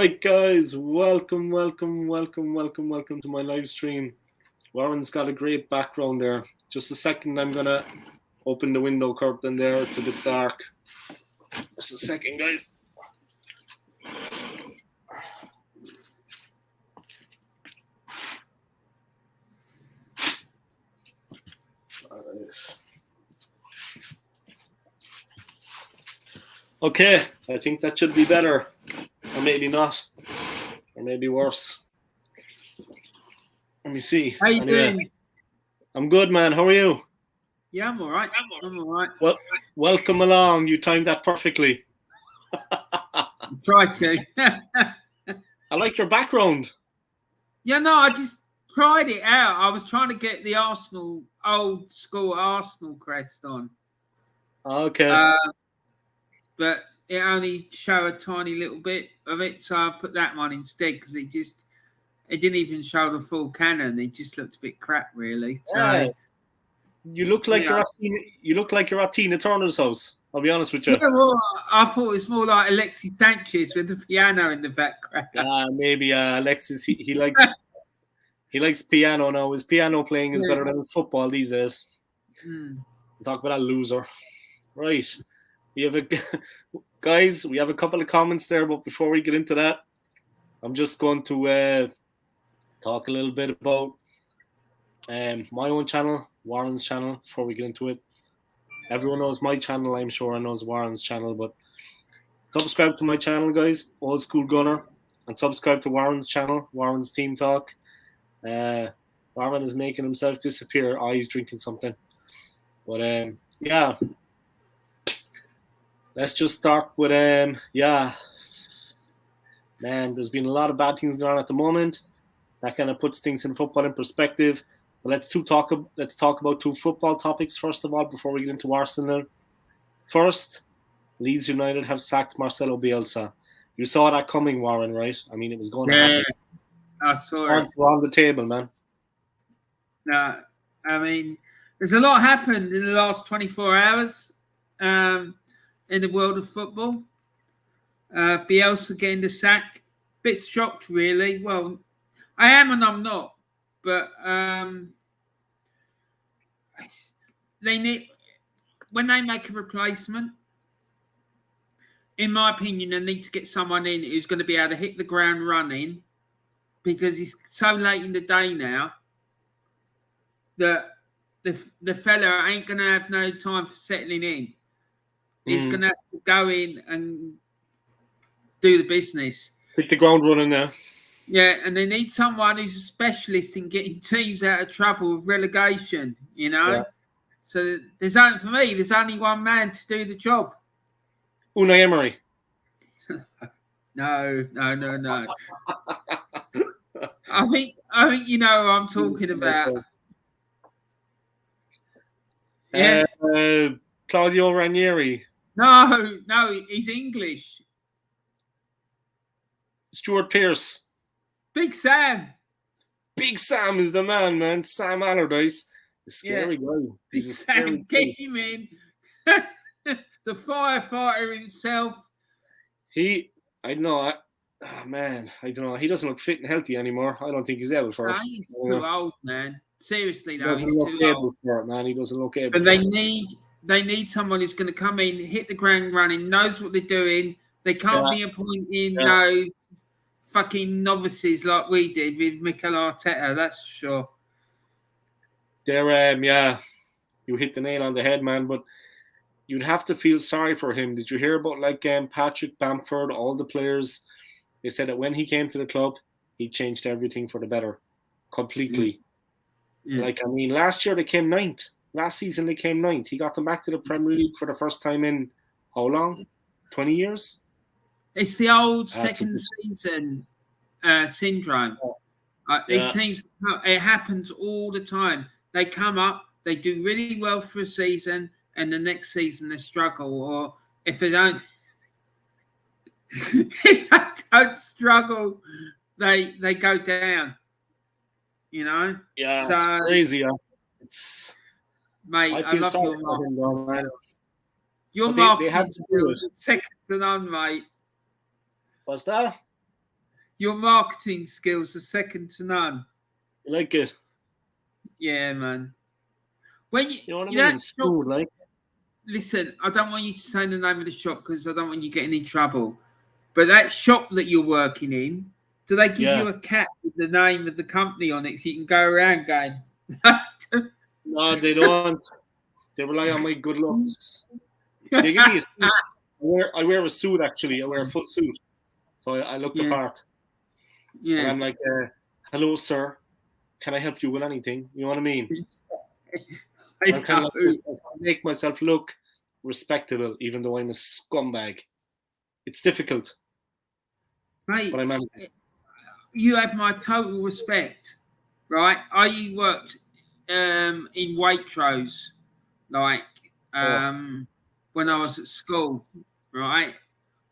Right, guys, welcome to my live stream. Warren's got a great background there. Just a second, I'm gonna open the window curtain there. It's a bit dark. Just a second, guys. Okay, I think that should be better. Or maybe not. Or maybe worse. Let me see. How you doing? I'm good, man. How are you? Yeah, I'm all right. I'm all right. Well, welcome along. You timed that perfectly. Tried to. I like your background. Yeah, no, I just tried it out. I was trying to get the old school Arsenal crest on. Okay. But it only showed a tiny little bit of it, so I put that one instead because it didn't even show the full cannon. It just looked a bit crap, really. So yeah. You look like you're at Tina Turner's house. I'll be honest with you. Yeah, well, I thought it was more like Alexis Sanchez with the piano in the background. Maybe Alexis. He likes piano now. His piano playing is better than his football these days. Talk about a loser, right? We have a couple of comments there, but before we get into that, I'm just going to talk a little bit about my own channel, Warren's channel, before we get into it. Everyone knows my channel, I'm sure, and knows Warren's channel, but subscribe to my channel, guys, Old School Gunner, and subscribe to Warren's channel, Warren's Team Talk. Warren is making himself disappear. Oh, he's drinking something. But yeah. Let's just start with man, there's been a lot of bad things going on at the moment. That kind of puts things in football in perspective. But let's talk about two football topics first of all before we get into Arsenal. First, Leeds United have sacked Marcelo Bielsa. You saw that coming, Warren, right? I mean, it was going to happen. I saw it. We're on the table, man. No, I mean, there's a lot happened in the last 24 hours in the world of football. Bielsa getting the sack. Bit shocked, really. Well, I am and I'm not. But when they make a replacement, in my opinion, they need to get someone in who's going to be able to hit the ground running, because it's so late in the day now that the fella ain't going to have no time for settling in. He's going to have to go in and do the business. Hit the ground running now. Yeah, and they need someone who's a specialist in getting teams out of trouble with relegation, you know? Yeah. So there's only one man to do the job. Unai Emery. No. I think you know who I'm talking about. Yeah. Claudio Ranieri. No, he's English. Stuart Pearce. Big Sam. Big Sam is the man. Sam Allardyce. A scary guy. He's a scary guy. Get him in. The firefighter himself. I don't know. He doesn't look fit and healthy anymore. I don't think he's able for it. He's too old, man. Seriously, though, he's too old for it, man. He doesn't look able. But they need someone who's going to come in, hit the ground running, knows what they're doing. They can't be appointing no fucking novices like we did with Mikel Arteta. That's for sure. You hit the nail on the head, man. But you'd have to feel sorry for him. Did you hear about Patrick Bamford, all the players? They said that when he came to the club, he changed everything for the better, completely. Yeah. Last year they came ninth. Last season they came ninth. He got them back to the Premier League for the first time in how long? 20 years? It's the old second season syndrome. These teams, it happens all the time. They come up, they do really well for a season, and the next season they struggle. Or if they don't, struggle, they go down. You know? Yeah, so, it's crazy. Mate, I love your marketing. Your marketing is second to none, mate. What's that? Your marketing skills are second to none. You like it? Yeah, man. When You know what I you mean? don't It's shop, cool, like. listen, I don't want you to say the name of the shop because I don't want you getting in trouble. But that shop that you're working in, do they give you a cap with the name of the company on it so you can go around going? No, they don't. They rely on my good looks. They give me a suit. I wear a suit, actually. I wear a full suit. So I look the part. Yeah. And I'm like, hello, sir. Can I help you with anything? You know what I mean? I'm kind of like this. I make myself look respectable, even though I'm a scumbag. It's difficult. Mate, but I manage it. You have my total respect, right? I worked in Waitrose, like when I was at school, right?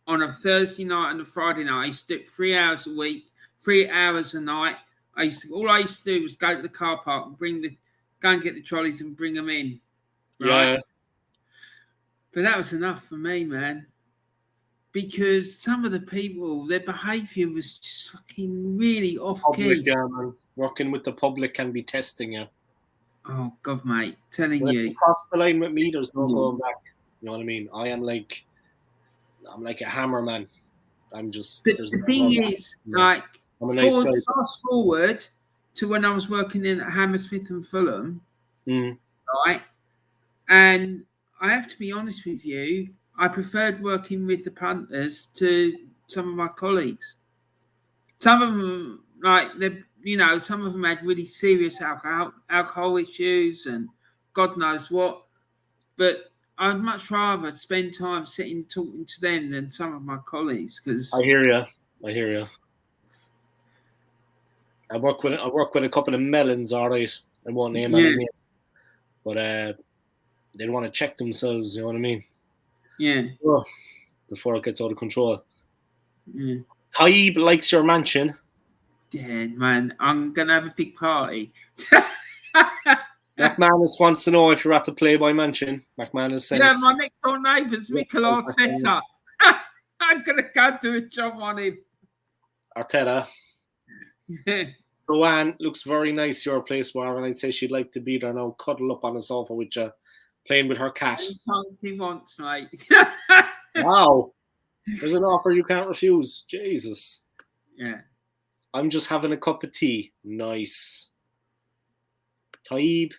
On a Thursday night and a Friday night, I used to do it 3 hours a week, 3 hours a night. All I used to do was go to the car park and go and get the trolleys and bring them in, right? Yeah. But that was enough for me, man. Because some of the people, their behaviour was just fucking really off-key. Yeah, man. Working with the public can be testing you. Oh, God, mate. Telling when you. you cross the line with me, there's no going back. You know what I mean? I'm like a hammer, man. I'm just... But the thing is, like, fast forward to when I was working in Hammersmith and Fulham, right? And I have to be honest with you, I preferred working with the punters to some of my colleagues. Some of them, some of them had really serious alcohol issues and God knows what. But I'd much rather spend time sitting talking to them than some of my colleagues. Because I hear you. I work with a couple of melons, all right. I won't name any names, but they want to check themselves. You know what I mean? Yeah. Before it gets out of control. Yeah. Taib likes your mansion. Yeah, man, I'm gonna have a big party. McManus wants to know if you're at the Playboy Mansion. McManus says, "Yeah, my next door neighbour's Mikel Arteta. I'm gonna go do a job on him." Arteta. Yeah. Joanne, looks very nice your place, Warren. I'd say she'd like to be there now, cuddle up on the sofa with you, playing with her cat. Anytime she wants, mate. Wow. There's an offer you can't refuse. Jesus. Yeah. I'm just having a cup of tea. Nice. Taib.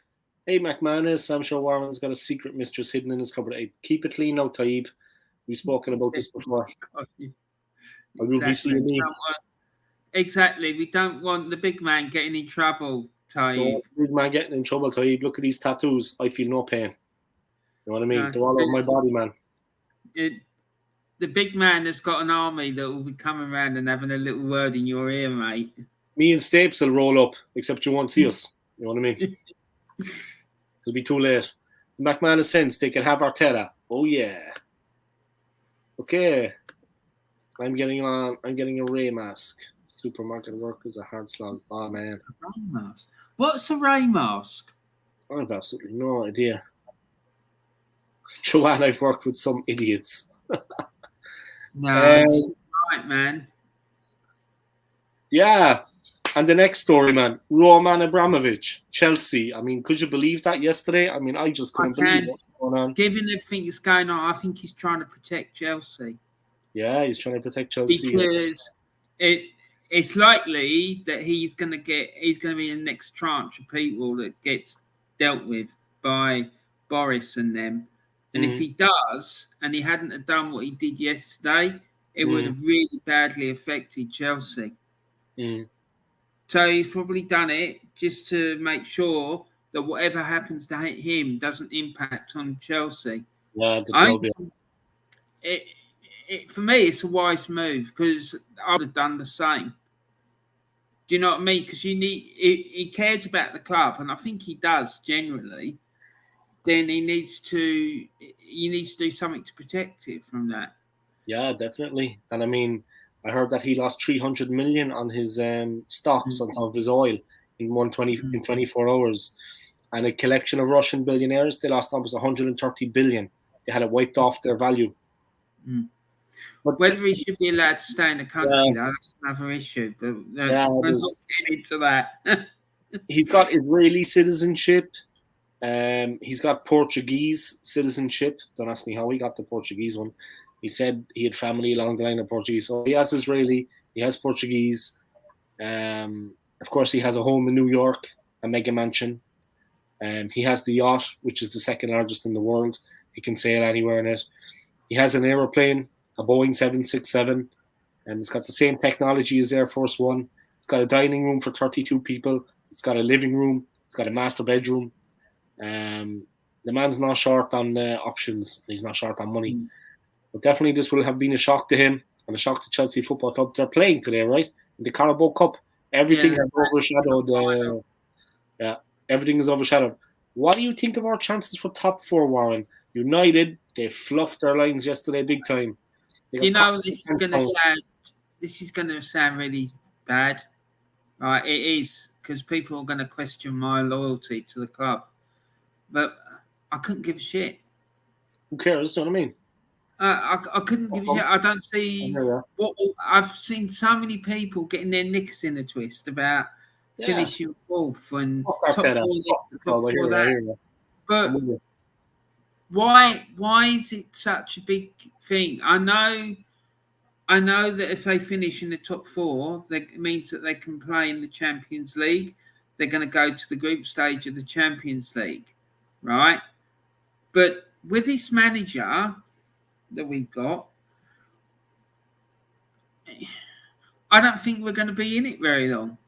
Hey, McManus. I'm sure Warren's got a secret mistress hidden in his cupboard. Hey, keep it clean now, Taib. We've spoken about this before. Exactly. We don't want the big man getting in trouble, Taib. Big man getting in trouble, Taib. Look at these tattoos. I feel no pain. You know what I mean? They're all over my body, man. The big man has got an army that will be coming around and having a little word in your ear, mate. Me and Stapes will roll up, except you won't see us. You know what I mean? It'll be too late. McManus sense they can have Arteta. Oh yeah. Okay. I'm getting a Ray mask. Supermarket workers a hard slog. Oh man. A Ray mask. What's a Ray mask? I have absolutely no idea. Joanne, I've worked with some idiots. No, right, man. Yeah. And the next story, man. Roman Abramovich, Chelsea. I mean, could you believe that yesterday? I mean, I just couldn't believe what's going on. Given everything that's going on, I think he's trying to protect Chelsea. Yeah, he's trying to protect Chelsea. Because it's likely that he's going to be the next tranche of people that gets dealt with by Boris and them. And if he does, and he hadn't have done what he did yesterday, it would have really badly affected Chelsea. So he's probably done it just to make sure that whatever happens to him doesn't impact on Chelsea. Yeah, for me, it's a wise move because I would have done the same. Do you know what I mean? Because he cares about the club, and I think he does generally. Then he needs to do something to protect it from that. Yeah, definitely. And I mean, I heard that he lost 300 million on his stocks on some of his oil in 24 hours. And a collection of Russian billionaires, they lost almost 130 billion. They had it wiped off their value. But Whether he should be allowed to stay in the country, though, that's another issue. But we're not getting into that. He's got Israeli citizenship. He's got Portuguese citizenship. Don't ask me how he got the Portuguese one. He said he had family along the line of Portuguese. So he has Israeli, he has Portuguese. Of course, he has a home in New York, a mega mansion. He has the yacht, which is the second largest in the world. He can sail anywhere in it. He has an aeroplane, a Boeing 767, and it's got the same technology as Air Force One. It's got a dining room for 32 people. It's got a living room. It's got a master bedroom. The man's not short on options. He's not short on money. But definitely this will have been a shock to him and a shock to Chelsea Football Club. They're playing today, right? In the Carabao Cup. Everything has overshadowed. Everything is overshadowed. What do you think of our chances for top four, Warren? United, they fluffed their lines yesterday big time. This is going to sound really bad. Right, it is, because people are going to question my loyalty to the club. But I couldn't give a shit. Who cares? You know what I mean? I couldn't give a shit. I don't see what I've seen. So many people getting their knickers in a twist about finishing fourth and top four. But why is it such a big thing? I know that if they finish in the top four, it means that they can play in the Champions League. They're going to go to the group stage of the Champions League, right? But with this manager that we've got, I don't think we're going to be in it very long,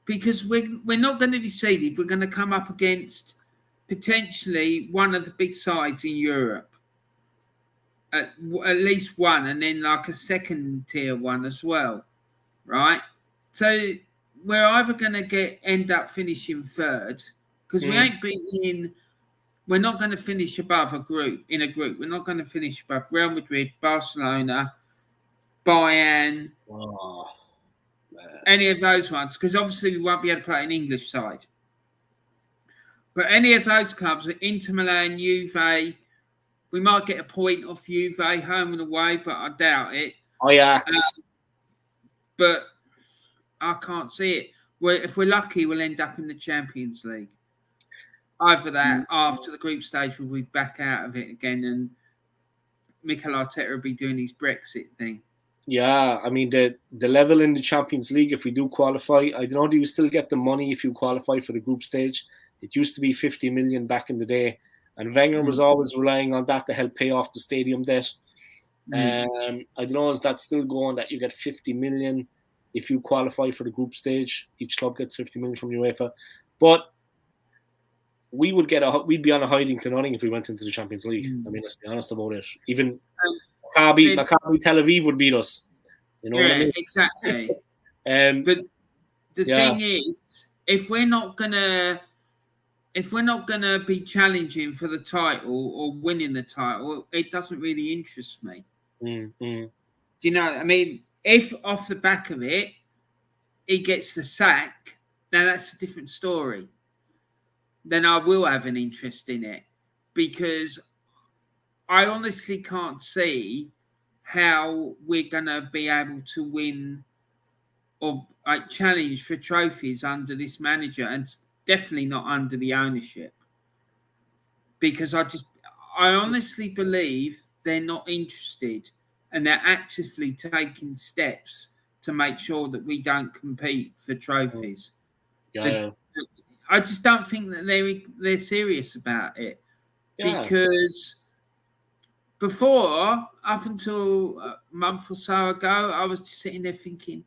because we're not going to be seeded. We're going to come up against potentially one of the big sides in Europe, at least one, and then like a second tier one as well, right? So we're either going to end up finishing third, because we ain't beating. We're not going to finish above a group. We're not going to finish above Real Madrid, Barcelona, Bayern, any of those ones, because obviously we won't be able to play an English side. But any of those clubs, Inter Milan, Juve, we might get a point off Juve, home and away, but I doubt it. But I can't see it. If we're lucky, we'll end up in the Champions League. Either that, after the group stage, we'll be back out of it again, and Mikel Arteta will be doing his Brexit thing. Yeah, I mean, the level in the Champions League, if we do qualify, I don't know, do you still get the money if you qualify for the group stage? It used to be 50 million back in the day, and Wenger was always relying on that to help pay off the stadium debt. I don't know, is that still going, that you get 50 million if you qualify for the group stage? Each club gets 50 million from UEFA. But we'd be on a hiding to nothing if we went into the Champions League. I mean, let's be honest about it. Even Maccabi Tel Aviv would beat us. You know what I mean? Exactly. But the thing is, if we're not gonna be challenging for the title or winning the title, it doesn't really interest me. Do you know? I mean, if off the back of it, he gets the sack, now that's a different story. Then I will have an interest in it, because I honestly can't see how we're going to be able to win or challenge for trophies under this manager, and definitely not under the ownership, because I honestly believe they're not interested, and they're actively taking steps to make sure that we don't compete for trophies. I just don't think that they're serious about it, because before, up until a month or so ago, I was just sitting there thinking,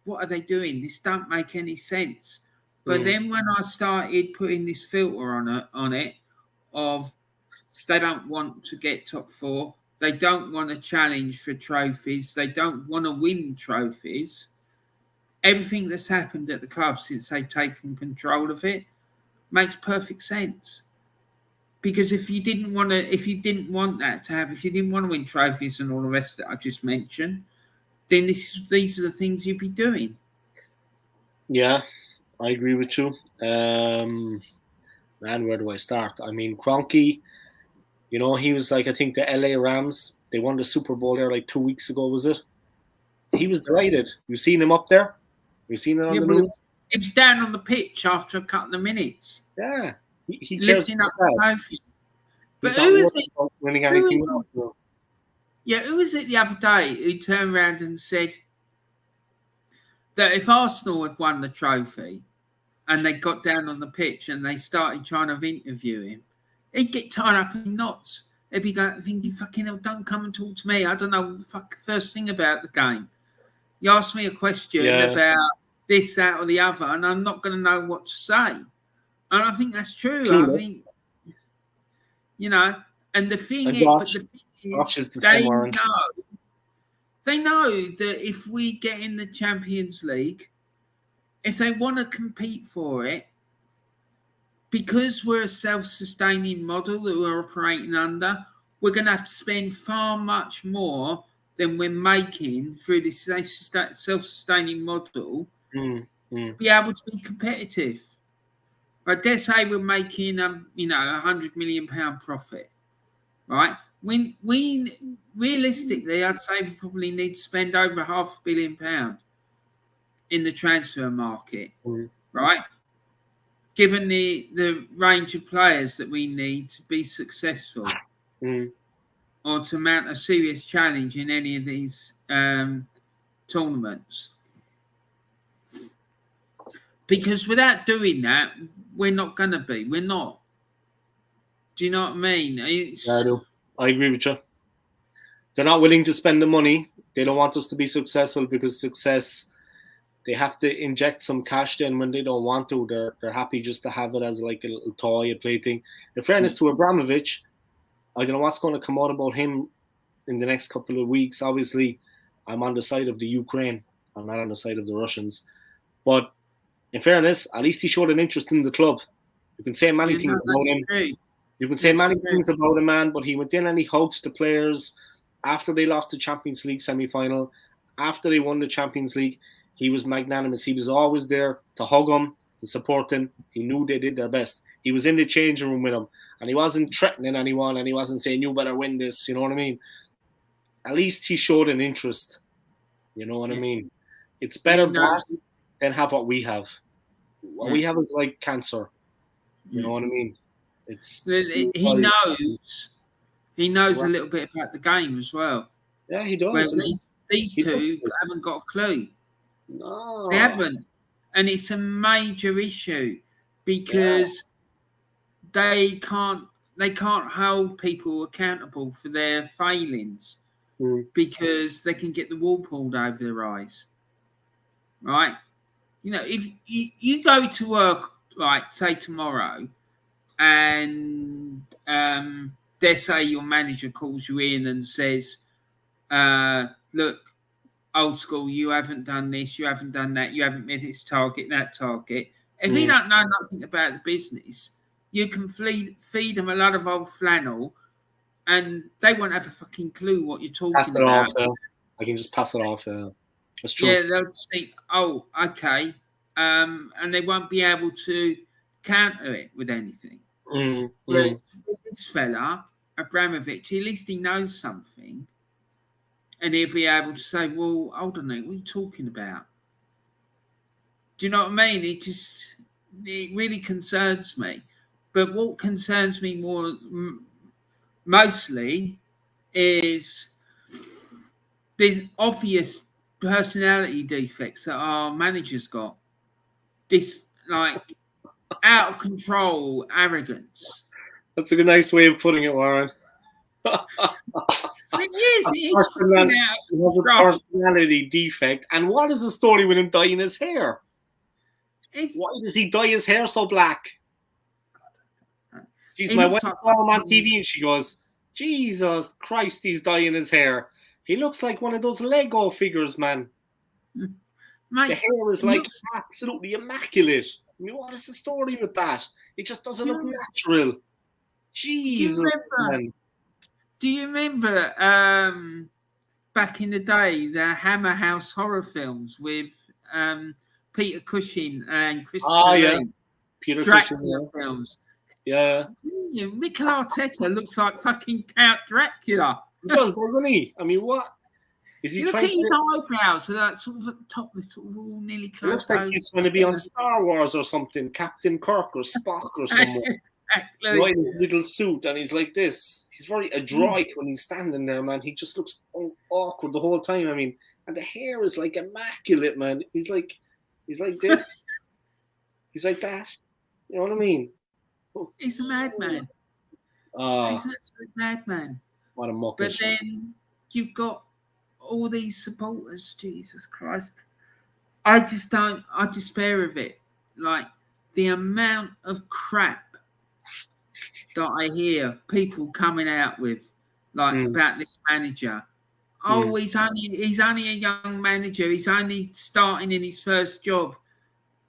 what are they doing? This don't make any sense. But then when I started putting this filter on it of they don't want to get top four, they don't want to challenge for trophies, they don't want to win trophies, everything that's happened at the club since they've taken control of it makes perfect sense. Because if you didn't want that to happen, if you didn't want to win trophies and all the rest that I just mentioned, then these are the things you'd be doing. Yeah, I agree with you. Man, where do I start? I mean, Kroenke, he was like, I think the LA Rams They won the Super Bowl there like 2 weeks ago, was it? He was delighted. You seen him up there? You seen it on the news? He was down on the pitch after a couple of minutes. Yeah, he cares lifting up the trophy. But who is it? Winning anything else? Yeah, who was it the other day who turned around and said that if Arsenal had won the trophy and they got down on the pitch and they started trying to interview him, he'd get tied up in knots. He'd be going, thinking, fucking hell, don't come and talk to me. I don't know the first thing about the game. You ask me a question about this, that, or the other, and I'm not going to know what to say. And I think that's true. Clueless. I think, and the thing is, they know that if we get in the Champions League, if they want to compete for it, because we're a self-sustaining model that we're operating under, we're going to have to spend far much more than we're making through this self-sustaining model to be able to be competitive. I dare say we're making, £100 million profit, right? We realistically, I'd say we probably need to spend over £500 million in the transfer market, right? Given the range of players that we need to be successful or to mount a serious challenge in any of these tournaments. Because without doing that, we're not going to be. We're not. Do you know what I mean? Yeah, I do. I agree with you. They're not willing to spend the money. They don't want us to be successful because success, they have to inject some cash then when they don't want to. They're happy just to have it as like a little toy, a plaything. In fairness to Abramovich, I don't know what's going to come out about him in the next couple of weeks. Obviously, I'm on the side of the Ukraine. I'm not on the side of the Russians. But in fairness, at least he showed an interest in the club. You can say many things about him. True. You can say many things about a man, but he went in and he hugged the players after they lost the Champions League semi-final. After they won the Champions League, he was magnanimous. He was always there to hug them, to support them. He knew they did their best. He was in the changing room with them, and he wasn't threatening anyone, and he wasn't saying, you better win this, you know what I mean? At least he showed an interest, you know what I mean? It's better that than have what we have. What we have is like cancer, you know what I mean? He knows a little bit about the game as well. Yeah, he does. Where these two haven't got a clue. No, they haven't, and it's a major issue because they can't hold people accountable for their failings because they can get the wool pulled over their eyes, right? If you go to work, like say tomorrow, and they say your manager calls you in and says, look, old school, you haven't done this, you haven't done that, you haven't met this target, that target. If you don't know nothing about the business, you can feed them a lot of old flannel and they won't have a fucking clue what you're talking about. Pass it off. I can just pass it off. That's true. Yeah, they'll just think, oh, okay. And they won't be able to counter it with anything. Whereas this fella, Abramovich, at least he knows something. And he'll be able to say, well, hold on a minute, what are you talking about? Do you know what I mean? It really concerns me. But what concerns me mostly is the obvious personality defects that our managers got. This, like, out of control arrogance. That's a nice way of putting it, Warren. It is. He has a personality defect. And what is the story with him dyeing his hair? Why does he dye his hair so black? Jeez, my wife saw him on TV and she goes, Jesus Christ, he's dyeing his hair. He looks like one of those Lego figures, man. Mate, the hair is like absolutely immaculate. I mean, what is the story with that? It just doesn't look natural. Jesus, man. Do you remember back in the day, the Hammer House horror films with Peter Cushing and Christopher Lee? Peter Dracula films. Yeah. Mikel Arteta looks like fucking Count Dracula. He does, doesn't he? I mean, what is he You look trying at his to? eyebrows, so that sort of at the top, they're sort of all nearly It closed. looks like he's trying to be on Star Wars or something, Captain Kirk or Spock or someone. Exactly. Right in his little suit, and he's like this. He's very adroit when he's standing there, man. He just looks awkward the whole time. I mean, and the hair is like immaculate, man. He's like this. He's like that. You know what I mean? He's a madman. He's an absolute madman. What a muppet. But then you've got all these supporters. Jesus Christ. I despair of it. Like, the amount of crap that I hear people coming out with, like, about this manager. Oh, he's only a young manager. He's only starting in his first job.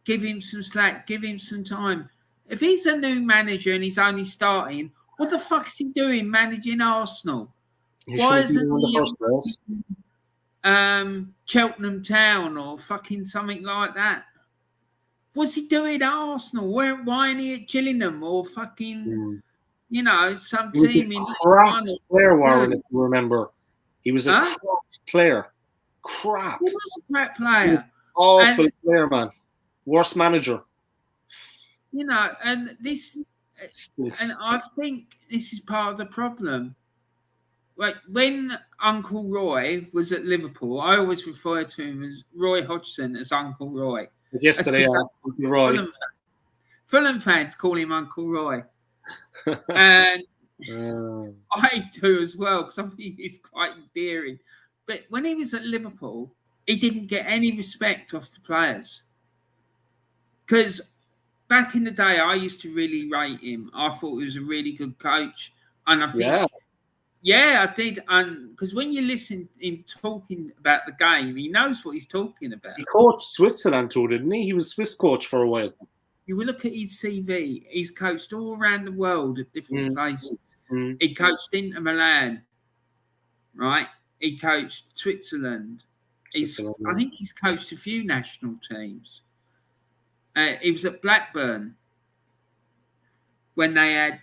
Give him some slack. Give him some time. If he's a new manager and he's only starting, what the fuck is he doing managing Arsenal? Why isn't he Cheltenham Town or fucking something like that? What's he doing at Arsenal? Why ain't he at Gillingham or fucking, some team in crap player, Warren, if you remember. He was a crap player. Crap. He was a crap player. He was awful player, man. Worst manager. And this, and I think this is part of the problem. Like, when Uncle Roy was at Liverpool, I always refer to him as Roy Hodgson as Uncle Roy. Yesterday, Uncle Roy. Fulham fans call him Uncle Roy. And I do as well, because I think he's quite endearing. But when he was at Liverpool, he didn't get any respect off the players. Because back in the day, I used to really rate him. I thought he was a really good coach. And I think, yeah, I did. And because when you listen to him talking about the game, he knows what he's talking about. He coached Switzerland too, didn't he? He was Swiss coach for a while. You will look at his CV. He's coached all around the world at different places. He coached Inter Milan, right? He coached Switzerland. I think he's coached a few national teams. He was at Blackburn when they had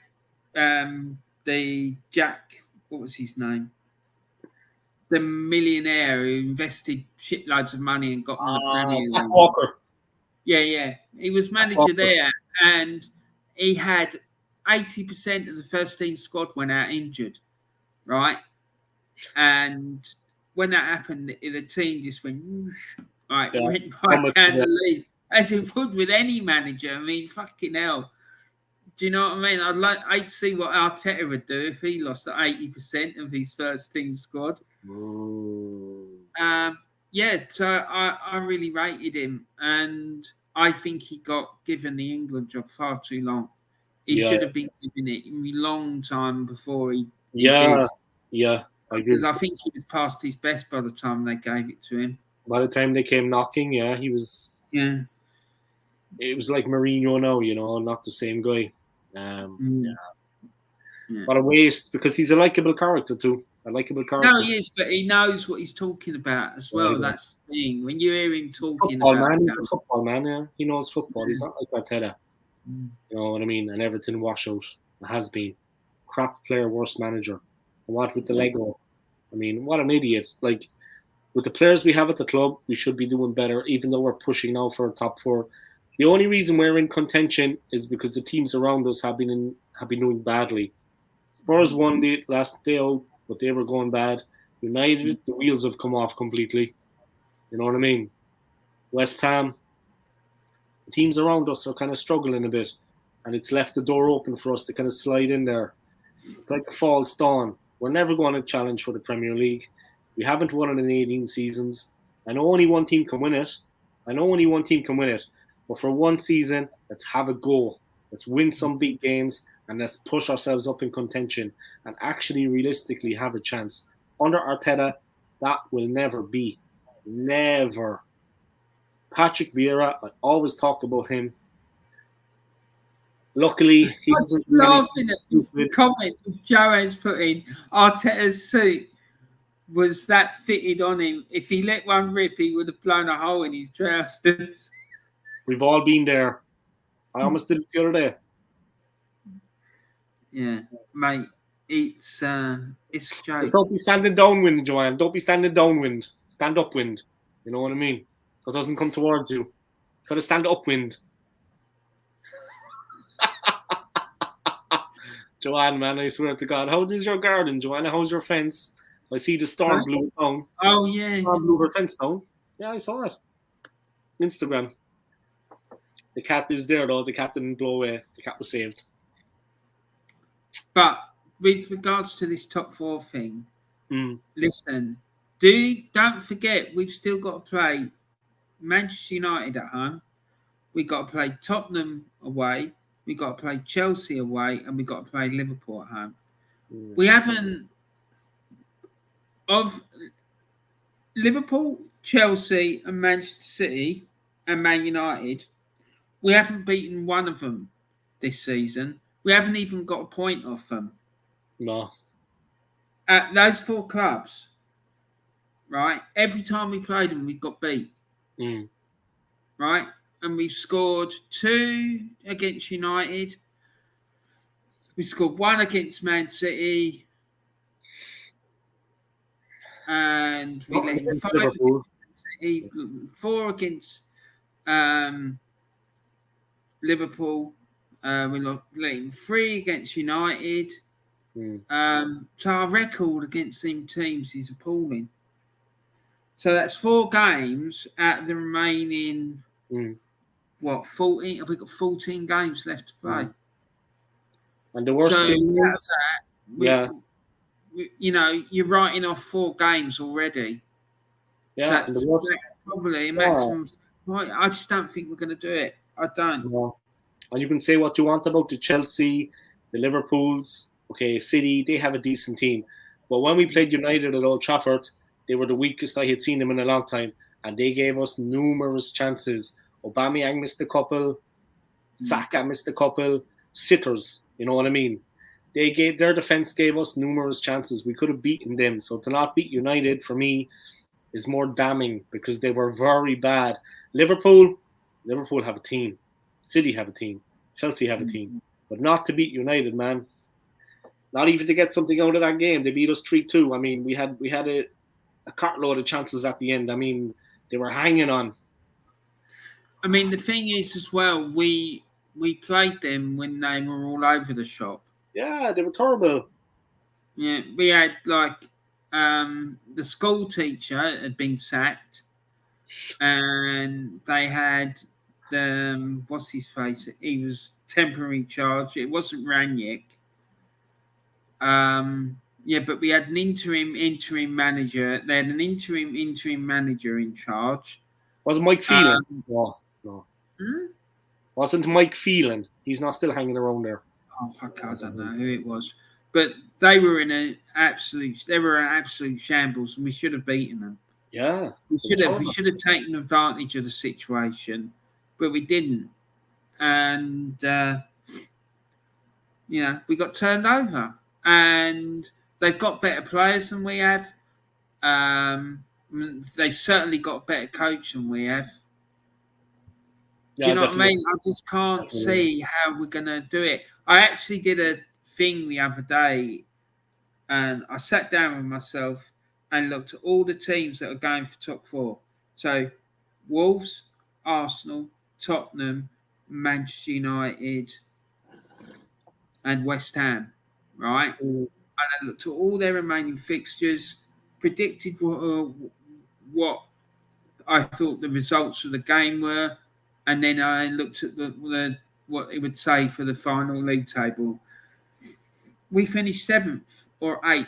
the Jack, what was his name? The millionaire who invested shitloads of money and got in the Premier League. Jack Walker. Yeah. He was manager there, and he had 80% of the first team squad went out injured, right? And when that happened, the team just went, went right down the league, as it would with any manager. I mean, fucking hell. Do you know what I mean? I'd to see what Arteta would do if he lost 80% of his first team squad. So I really rated him, and I think he got given the England job far too long. He should have been given it a long time before he did. Yeah, I agree. Because I think he was past his best by the time they gave it to him. By the time they came knocking, he was. Yeah. It was like Mourinho now, not the same guy. What a waste, because he's a likable character too. No, he is, but he knows what he's talking about as well. Yeah, that's the thing. When you hear him talking he's a football man, yeah. He knows football. He's not like Arteta. You know what I mean? And everything washout. It has been. Crap player, worst manager. And what with the Lego? I mean, what an idiot. Like, with the players we have at the club, we should be doing better, even though we're pushing now for a top four. The only reason we're in contention is because the teams around us have been doing badly. Spurs won the last day out, but they were going bad. United, the wheels have come off completely. You know what I mean? West Ham, the teams around us are kind of struggling a bit, and it's left the door open for us to kind of slide in there. It's like a false dawn. We're never going to challenge for the Premier League. We haven't won it in 18 seasons. I know only one team can win it. But for one season, let's have a go. Let's win some big games, and let's push ourselves up in contention and actually realistically have a chance. Under Arteta, that will never be. Never. Patrick Vieira, I always talk about him. Luckily, he wasn't laughing at this comment Joe has put in. Arteta's suit was that fitted on him. If he let one rip, he would have blown a hole in his trousers. We've all been there. I almost did it the other day. Yeah, mate. it's a joke. Don't be standing downwind, Joanne. Don't be standing downwind. Stand upwind. You know what I mean? It doesn't come towards you. Gotta stand upwind. Joanne, man, I swear to God. How is your garden, Joanna? How's your fence? I see the storm blew it down. Oh, yeah. Storm blew her fence down. Yeah, I saw it. Instagram. The cat is there, though. The cat didn't blow away. The cat was saved. But with regards to this top 4 thing, listen, don't forget, we've still got to play Manchester United at home. We've got to play Tottenham away. We've got to play Chelsea away. And we've got to play Liverpool at home. We haven't... Of Liverpool, Chelsea and Manchester City and Man United, we haven't beaten one of them this season. We haven't even got a point off them. No. At those 4 clubs, right? Every time we played them, we got beat. Right? And we've scored 2 against United. We scored 1 against Man City. And we let in 5 against Man City, 4 against Liverpool. We let in 3 against United. So our record against them teams is appalling. So that's 4 games at the remaining, 14? Have we got 14 games left to play? And the worst thing is, you know, you're writing off 4 games already. Yeah, so that's probably a maximum. I just don't think we're going to do it. I don't. Yeah. And you can say what you want about the Chelsea, the Liverpools, okay, City, they have a decent team. But when we played United at Old Trafford, they were the weakest I had seen them in a long time. And they gave us numerous chances. Aubameyang missed a couple. Saka missed a couple. Sitters, you know what I mean? Their defence gave us numerous chances. We could have beaten them. So to not beat United, for me, is more damning because they were very bad. Liverpool have a team. City have a team. Chelsea have a team. But not to beat United, man. Not even to get something out of that game. They beat us 3-2. I mean, we had a cartload of chances at the end. I mean, they were hanging on. I mean, the thing is as well, we played them when they were all over the shop. Yeah, they were terrible. Yeah, we had the school teacher had been sacked, and they had what's his face? He was temporary charge. It wasn't Ranić. Yeah, but we had an interim manager. They had an interim manager in charge. Was Mike Phelan? No. Wasn't Mike Phelan? He's not still hanging around there. Oh fuck! I don't know who it was, but they were in an absolute shambles, and we should have beaten them. Yeah, we should have taken advantage of the situation, but we didn't, and we got turned over. And they've got better players than we have. They've certainly got a better coach than we have. Do you know what I mean? I just can't see how we're going to do it. I actually did a thing the other day, and I sat down with myself and looked at all the teams that are going for top 4. So Wolves, Arsenal, Tottenham, Manchester United, and West Ham. Right, and I looked at all their remaining fixtures, predicted what I thought the results of the game were, and then I looked at what it would say for the final league table. We finished 7th or 8th,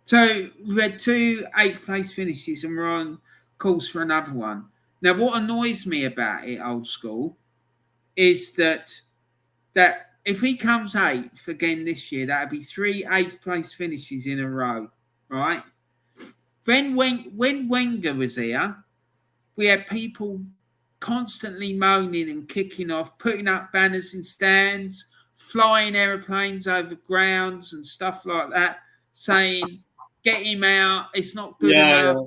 so we had 2 8th place finishes, and we're on course for another one. Now, what annoys me about it, old school, is that if he comes 8th again this year, that would be 3 8th place finishes in a row, right? Then when Wenger was here, we had people constantly moaning and kicking off, putting up banners in stands, flying aeroplanes over grounds and stuff like that, saying, get him out, it's not good enough.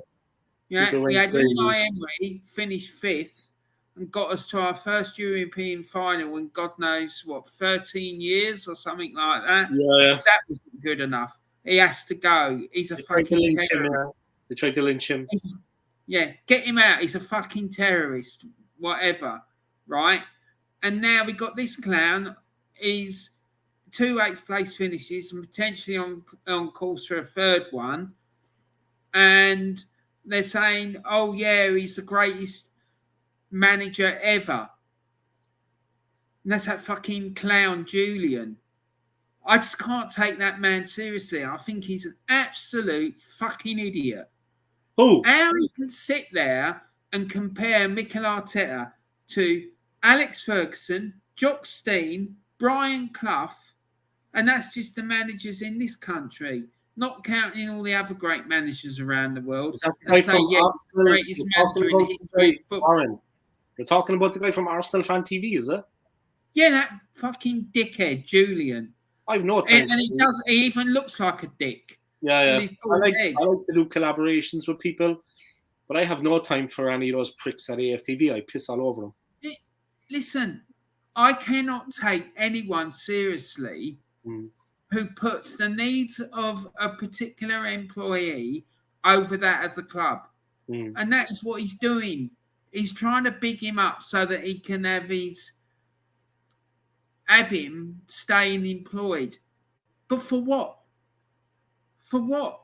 Yeah, we had Unai Emery finish 5th and got us to our first European final in God knows what, 13 years or something like that. Yeah. That wasn't good enough. He has to go. He's a fucking terrorist. They tried to lynch him. Yeah, get him out. He's a fucking terrorist. Whatever, right? And now we got this clown. He's 2 8th place finishes and potentially on course for a 3rd one. And they're saying, oh, yeah, he's the greatest manager ever. And that's that fucking clown, Julian. I just can't take that man seriously. I think he's an absolute fucking idiot. Who? How he can sit there and compare Mikel Arteta to Alex Ferguson, Jock Stein, Brian Clough, and that's just the managers in this country, not counting all the other great managers around the world. Is that the guy from Arsenal? You're talking about the guy from Arsenal Fan TV, is it? Yeah, that fucking dickhead, Julian. I've no time. And he even looks like a dick. Yeah. I like to do collaborations with people, but I have no time for any of those pricks at AFTV. I piss all over them. Listen, I cannot take anyone seriously who puts the needs of a particular employee over that of the club. And that is what he's doing. He's trying to big him up so that he can have him staying employed. But for what? For what?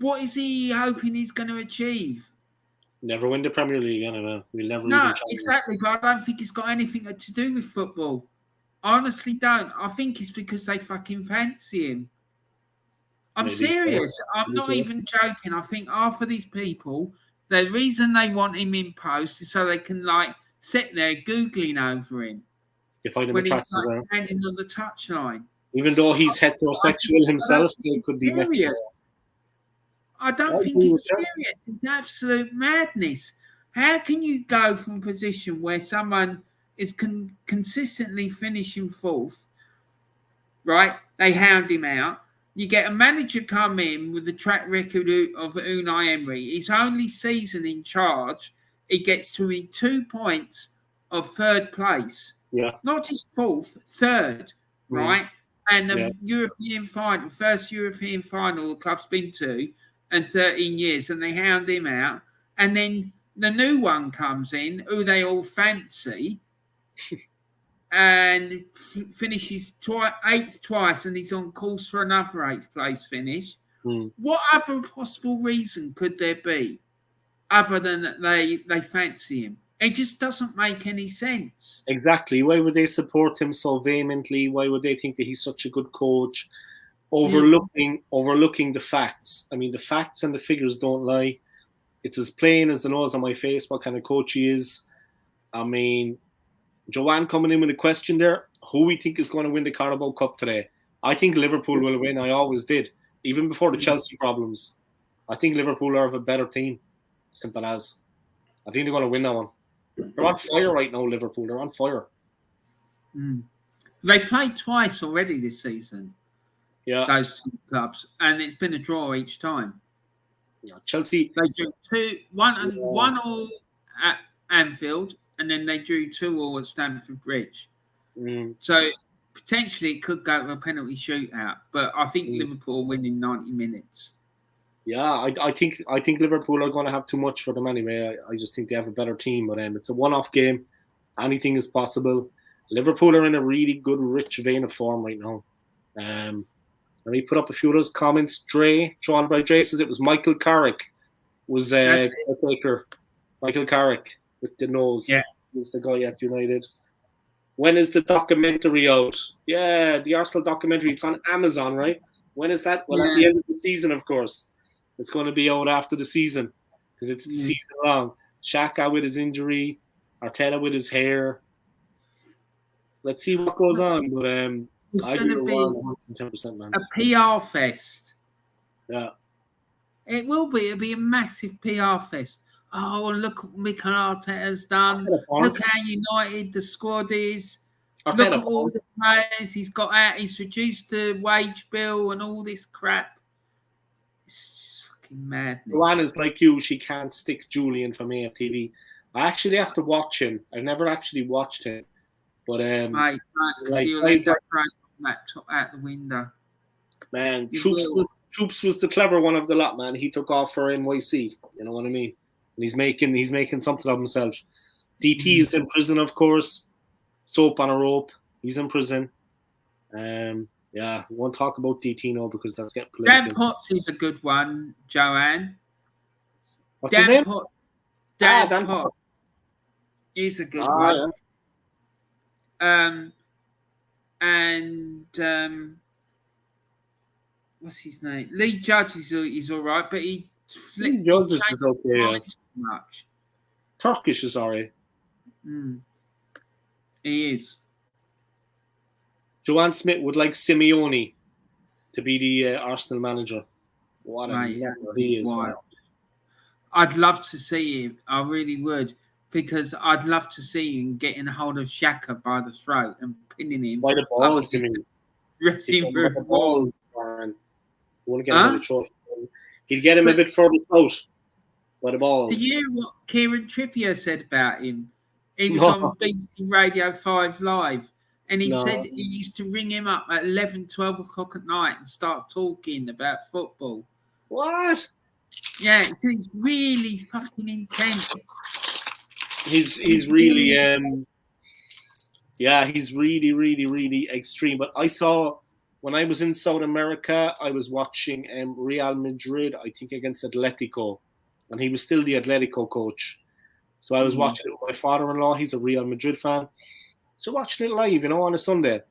What is he hoping he's going to achieve? Never win the Premier League, anyway. We'll never. No, exactly. But I don't think it's got anything to do with football. I honestly don't. I think it's because they fucking fancy him. I'm serious. I'm not even joking. I think half of these people, the reason they want him in post is so they can sit there googling over him. When he's standing on the touchline. Even though he's heterosexual himself, it could be serious. I don't think it's serious. It's absolute madness. How can you go from a position where someone is consistently finishing 4th, right? They hound him out. You get a manager come in with the track record of Unai Emery. His only season in charge, he gets to win 2 points of 3rd place. Yeah. Not just 4th, 3rd, right? And the European final, first European final the club's been to in 13 years, and they hound him out. And then the new one comes in, who they all fancy, and finishes 8th twice, and he's on course for another 8th place finish. What other possible reason could there be other than that they fancy him? It just doesn't make any sense. Exactly. Why would they support him so vehemently? Why would they think that he's such a good coach? Overlooking the facts. I mean, the facts and the figures don't lie. It's as plain as the nose on my face what kind of coach he is. I mean, Joanne coming in with a question there. Who we think is going to win the Carabao Cup today? I think Liverpool will win. I always did. Even before the Chelsea problems. I think Liverpool are a better team. Simple as. I think they're going to win that one. They're on fire right now, Liverpool. They're on fire. They played twice already this season. Yeah. Those 2 clubs. And it's been a draw each time. Yeah, Chelsea. They drew one all at Anfield, and then they drew 2 all at Stamford Bridge. So potentially it could go to a penalty shootout. But I think Liverpool win in 90 minutes. Yeah, I think Liverpool are going to have too much for them anyway. I just think they have a better team, but it's a one-off game. Anything is possible. Liverpool are in a really good, rich vein of form right now. Let me put up a few of those comments. Drawn by Dre says it was Michael Carrick was caretaker. Michael Carrick with the nose. Yeah, he's the guy at United. When is the documentary out? Yeah, the Arsenal documentary. It's on Amazon, right? When is that? Well, at the end of the season, of course. It's going to be out after the season because it's the season long. Xhaka with his injury, Arteta with his hair. Let's see what goes on. But it's going to be 110%, man. A PR fest. Yeah. It will be. It'll be a massive PR fest. Oh, look what Mikel Arteta's done. Look how united the squad is. Look at all the players he's got out. He's reduced the wage bill and all this crap. It's just fucking madness. Luana's like you. She can't stick Julian from AFTV. I actually have to watch him. I've never actually watched him, but Mate, because like you'll guys end up throwing the laptop out the window. man, You Troops was the clever one of the lot, man. He took off for NYC. You know what I mean? And he's making something of himself. DT is in prison, of course. Soap on a rope. He's in prison. Yeah, we won't talk about DT now because that's getting political. Dan Potts is a good one, Joanne. What's his name? Dan Potts is a good one. Yeah. And what's his name? Lee Judge is all right, but he Lee Judge is okay. Yeah. Much. Turkish is alright. He is. Joanne Smith would like Simeone to be the Arsenal manager. What a man he is. Man. I'd love to see him. I really would. Because I'd love to see him getting a hold of Xhaka by the throat and pinning him. By the balls, you mean? Dressing room balls. Want to get him by the throat. He'd get him a bit further out by the balls. Did you hear what Kieran Trippier said about him? He was on BBC Radio 5 Live. And he said he used to ring him up at 11, 12 o'clock at night and start talking about football. What? Yeah, so it's really fucking intense. He's really he's really extreme. But I saw when I was in South America, I was watching Real Madrid, I think against Atletico, and he was still the Atletico coach. So I was watching it with my father-in-law. He's a Real Madrid fan. So watching it live, on a Sunday.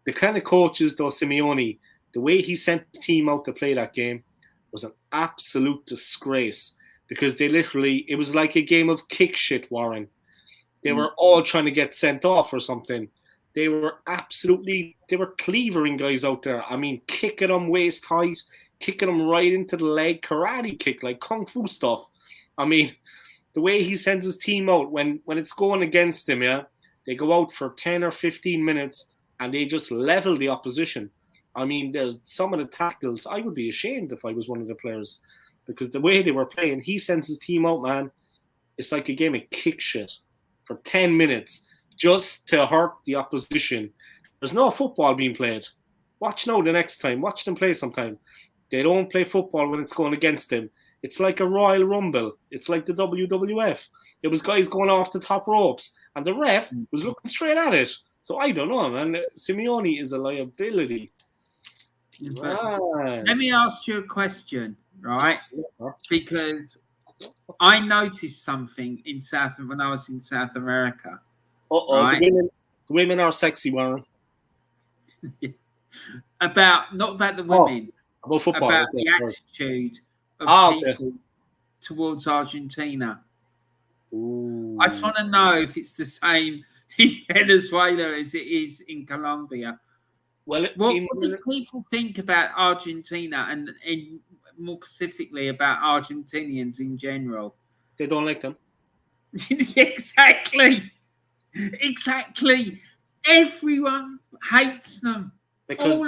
The kind of coaches, though, Simeone, the way he sent his team out to play that game was an absolute disgrace. Because it was like a game of kick shit, Warren. They were all trying to get sent off or something. They were cleavering guys out there. I mean, kicking them waist height, kicking them right into the leg, karate kick, like kung fu stuff. I mean, the way he sends his team out when it's going against him, they go out for 10 or 15 minutes and they just level the opposition. I mean, there's some of the tackles. I would be ashamed if I was one of the players. Because the way they were playing, he sends his team out, man. It's like a game of kick shit for 10 minutes just to hurt the opposition. There's no football being played. Watch now the next time. Watch them play sometime. They don't play football when it's going against them. It's like a Royal Rumble. It's like the WWF. There was guys going off the top ropes, and the ref was looking straight at it. So I don't know, man. Simeone is a liability. Let me ask you a question. Right, because I noticed something when I was in South America. Right? The women are sexy, Warren. Not about the women, about football, about the attitude of people towards Argentina. Ooh. I just want to know if it's the same in Venezuela as it is in Colombia. Well, what do people think about Argentina and more specifically about Argentinians in general? They don't like them. Exactly. Everyone hates them. Because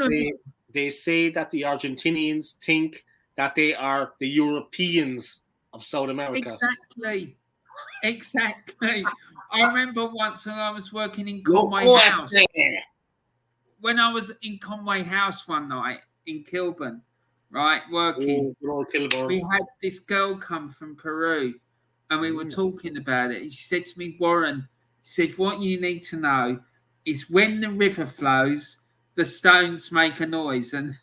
they say that the Argentinians think that they are the Europeans of South America. Exactly. I remember once when I was working in Conway House. When I was in Conway House one night in Kilburn, right, working, we had this girl come from Peru and we were talking about it. And she said to me, Warren, she said, what you need to know is when the river flows, the stones make a noise. And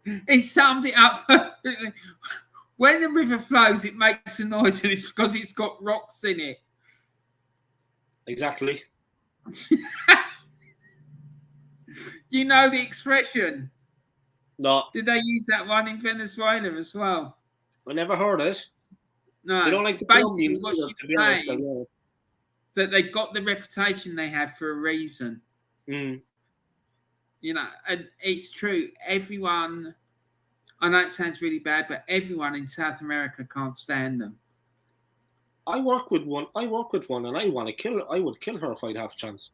it summed it up. When the river flows, it makes a noise, and it's because it's got rocks in it. Exactly. You know the expression? No. Did they use that one in Venezuela as well? I never heard it. No. They don't like the Colombians, that they got the reputation they have for a reason. Mm. And it's true. Everyone, I know it sounds really bad, but everyone in South America can't stand them. I work with one, and I want to kill her. I would kill her if I'd have a chance.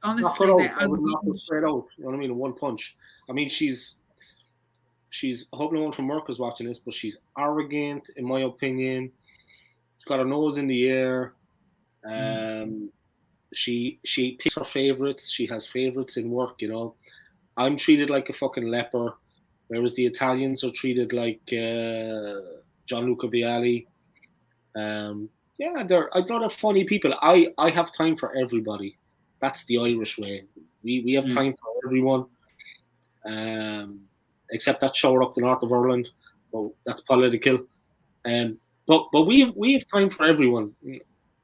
Honestly, I would knock her straight out. You know what I mean? In one punch. I mean, she's I hope no one from work is watching this, but she's arrogant, in my opinion. She's got her nose in the air. She picks her favorites. She has favorites in work, you know. I'm treated like a fucking leper, whereas the Italians are treated like Gianluca Vialli. Yeah, I thought they're funny people. I have time for everybody. That's the Irish way. We have time for everyone. Except that shower up the north of Ireland. Well, that's political. But we have time for everyone.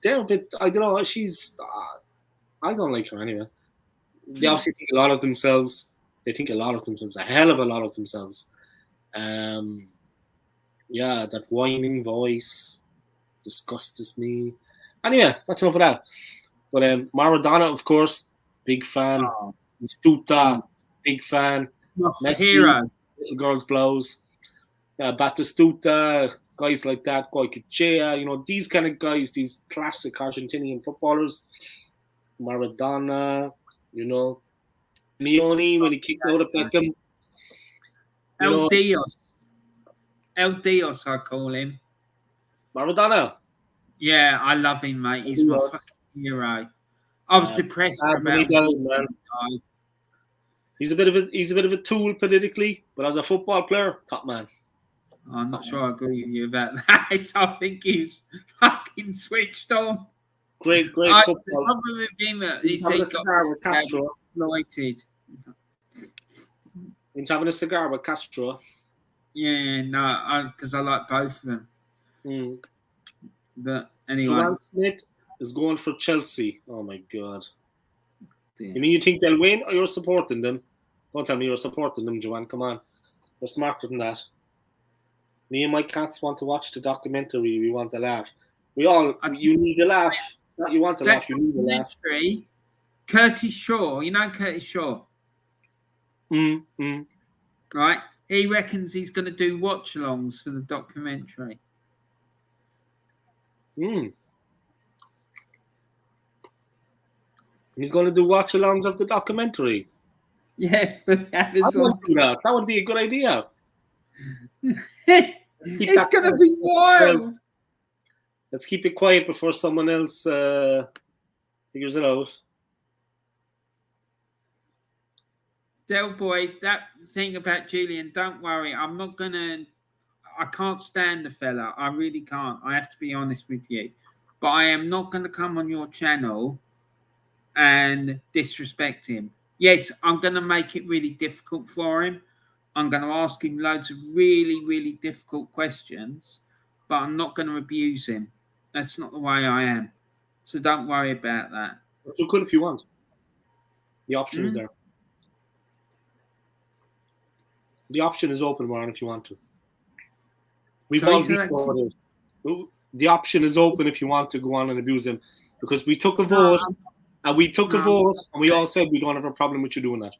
They're a bit. I don't know. She's. I don't like her anyway. They obviously think a lot of themselves. They think a lot of themselves. A hell of a lot of themselves. Yeah, that whining voice disgusts me. Anyway, that's enough of that. But Maradona, of course, big fan. Stuta, big fan. Messi, hero. Little girls' blows. Batistuta, guys like that. Goycochea, you know, these kind of guys, these classic Argentinian footballers. Maradona, you know. Leone, when he kicked out of Beckham. El Dios. El Dios, I call him. Maradona. Yeah, I love him, mate. He's my fucking hero. I was depressed about him. He's a bit of a tool politically, but as a football player, top man. I'm not sure I agree with you about that. I think he's fucking switched on. Great football. The problem with him is he got exploited. He's having a cigar with Castro. Yeah, no, because I like both of them. But anyway, Joanne Smith is going for Chelsea. Oh my god! Damn. You mean you think they'll win, or you're supporting them? Don't tell me you're supporting them, Joanne. Come on, you're smarter than that. Me and my cats want to watch the documentary. We want to laugh. You need to laugh. Not you want to laugh. You need to laugh. Curtis Shaw, you know Curtis Shaw. Right, he reckons he's going to do watch-alongs for the documentary. He's going to do watch-alongs of the documentary. Yeah, I wouldn't do that. That would be a good idea. It's going to be wild. Let's keep it quiet before someone else figures it out. Del Boy, that thing about Julian, don't worry. I can't stand the fella. I really can't. I have to be honest with you. But I am not going to come on your channel and disrespect him. Yes, I'm going to make it really difficult for him. I'm going to ask him loads of really, really difficult questions, but I'm not going to abuse him. That's not the way I am. So don't worry about that. But you could if you want. The option is there. The option is open, Warren, if you want to. The option is open if you want to go on and abuse him, because we took a vote, and we all said we don't have a problem with you doing that.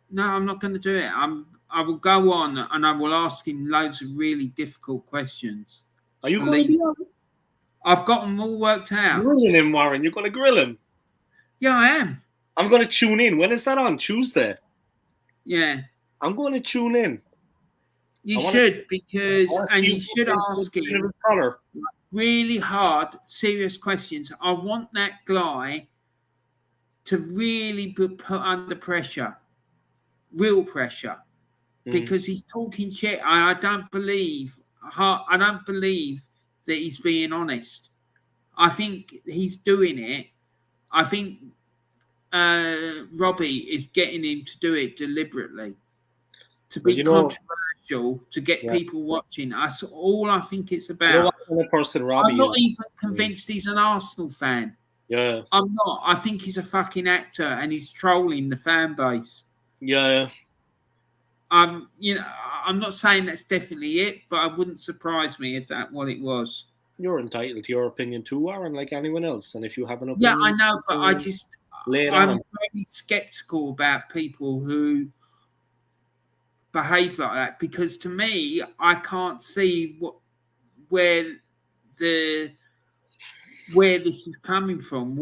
No, I'm not going to do it. I will go on and I will ask him loads of really difficult questions. Are you going to be on? I've got them all worked out. Grilling him, Warren. You're going to grill him. Yeah, I am. I'm going to tune in. When is that on? Tuesday? Yeah. I'm going to tune in. You should, because, and you should ask him really hard, serious questions. I want that guy to really be put under pressure, real pressure, because he's talking shit. I don't believe that he's being honest. I think he's doing it. I think Robbie is getting him to do it deliberately, to be controversial, to get people watching. That's all I think it's about. You know what kind of person Robbie I'm not even convinced he's an Arsenal fan. Yeah. I'm not. I think he's a fucking actor and he's trolling the fan base. Yeah. I'm not saying that's definitely it, but it wouldn't surprise me if that's what it was. You're entitled to your opinion too, Warren, like anyone else. And if you have an opinion, I know, but I'm very skeptical about people who behave like that, because to me, I can't see where this is coming from.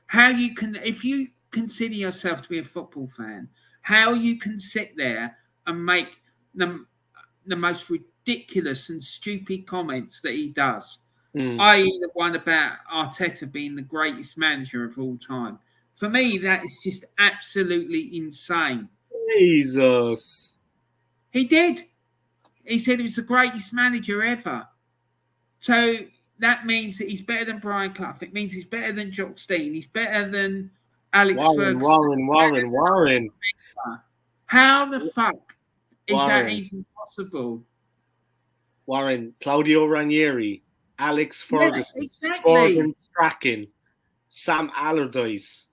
How you can, if you consider yourself to be a football fan, how you can sit there and make the most ridiculous and stupid comments that he does, i.e. the one about Arteta being the greatest manager of all time. For me, that is just absolutely insane. Jesus. He did. He said he was the greatest manager ever. So that means that he's better than Brian Clough. It means he's better than Jock Stein. He's better than Alex Ferguson. Warren. How the fuck is that even possible? Warren, Claudio Ranieri, Alex Ferguson, exactly. Gordon Strachan, Sam Allardyce,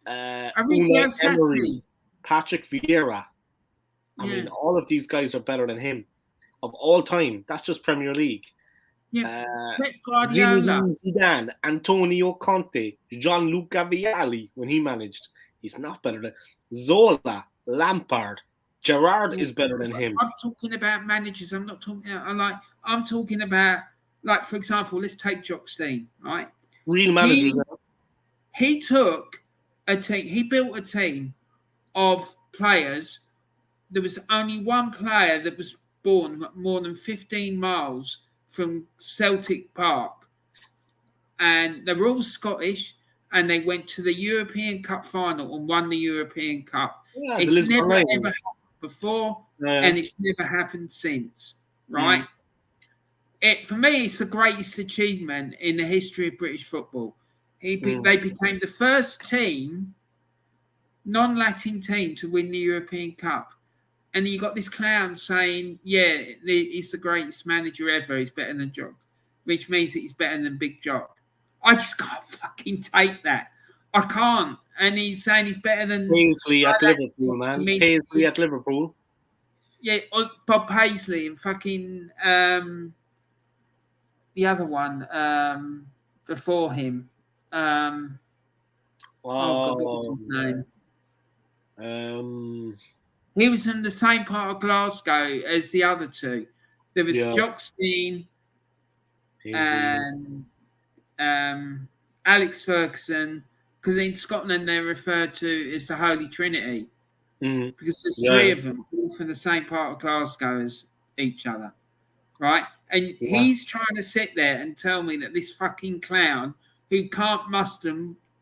Unai Emery, Patrick Vieira. I mean, all of these guys are better than him of all time. That's just Premier League. Pep Guardiola, Zidane, Antonio Conte, Gianluca Vialli when he managed. He's not better than Zola, Lampard. Gerrard is better than him. I'm talking about managers. I'm not talking. I'm talking about, like, for example, let's take Jock Stein, right? Real managers. He took a team. He built a team of players. There was only one player that was born more than 15 miles from Celtic Park, and they were all Scottish, and they went to the European Cup final and won the European Cup. It's never ever happened before, and it's never happened since, right? For me, it's the greatest achievement in the history of British football. They became the first team, non-Latin team, to win the European Cup. And you got this clown saying, he's the greatest manager ever. He's better than Jock, which means that he's better than Big Jock. I just can't fucking take that. I can't. And he's saying he's better than Paisley at Liverpool, man. Paisley at Liverpool. Yeah, Bob Paisley and fucking the other one before him. God, what was his name? He was in the same part of Glasgow as the other two. There was Jock Stein and Alex Ferguson, because in Scotland they're referred to as the Holy Trinity, because there's three of them, all from the same part of Glasgow as each other, right? And he's trying to sit there and tell me that this fucking clown who can't muster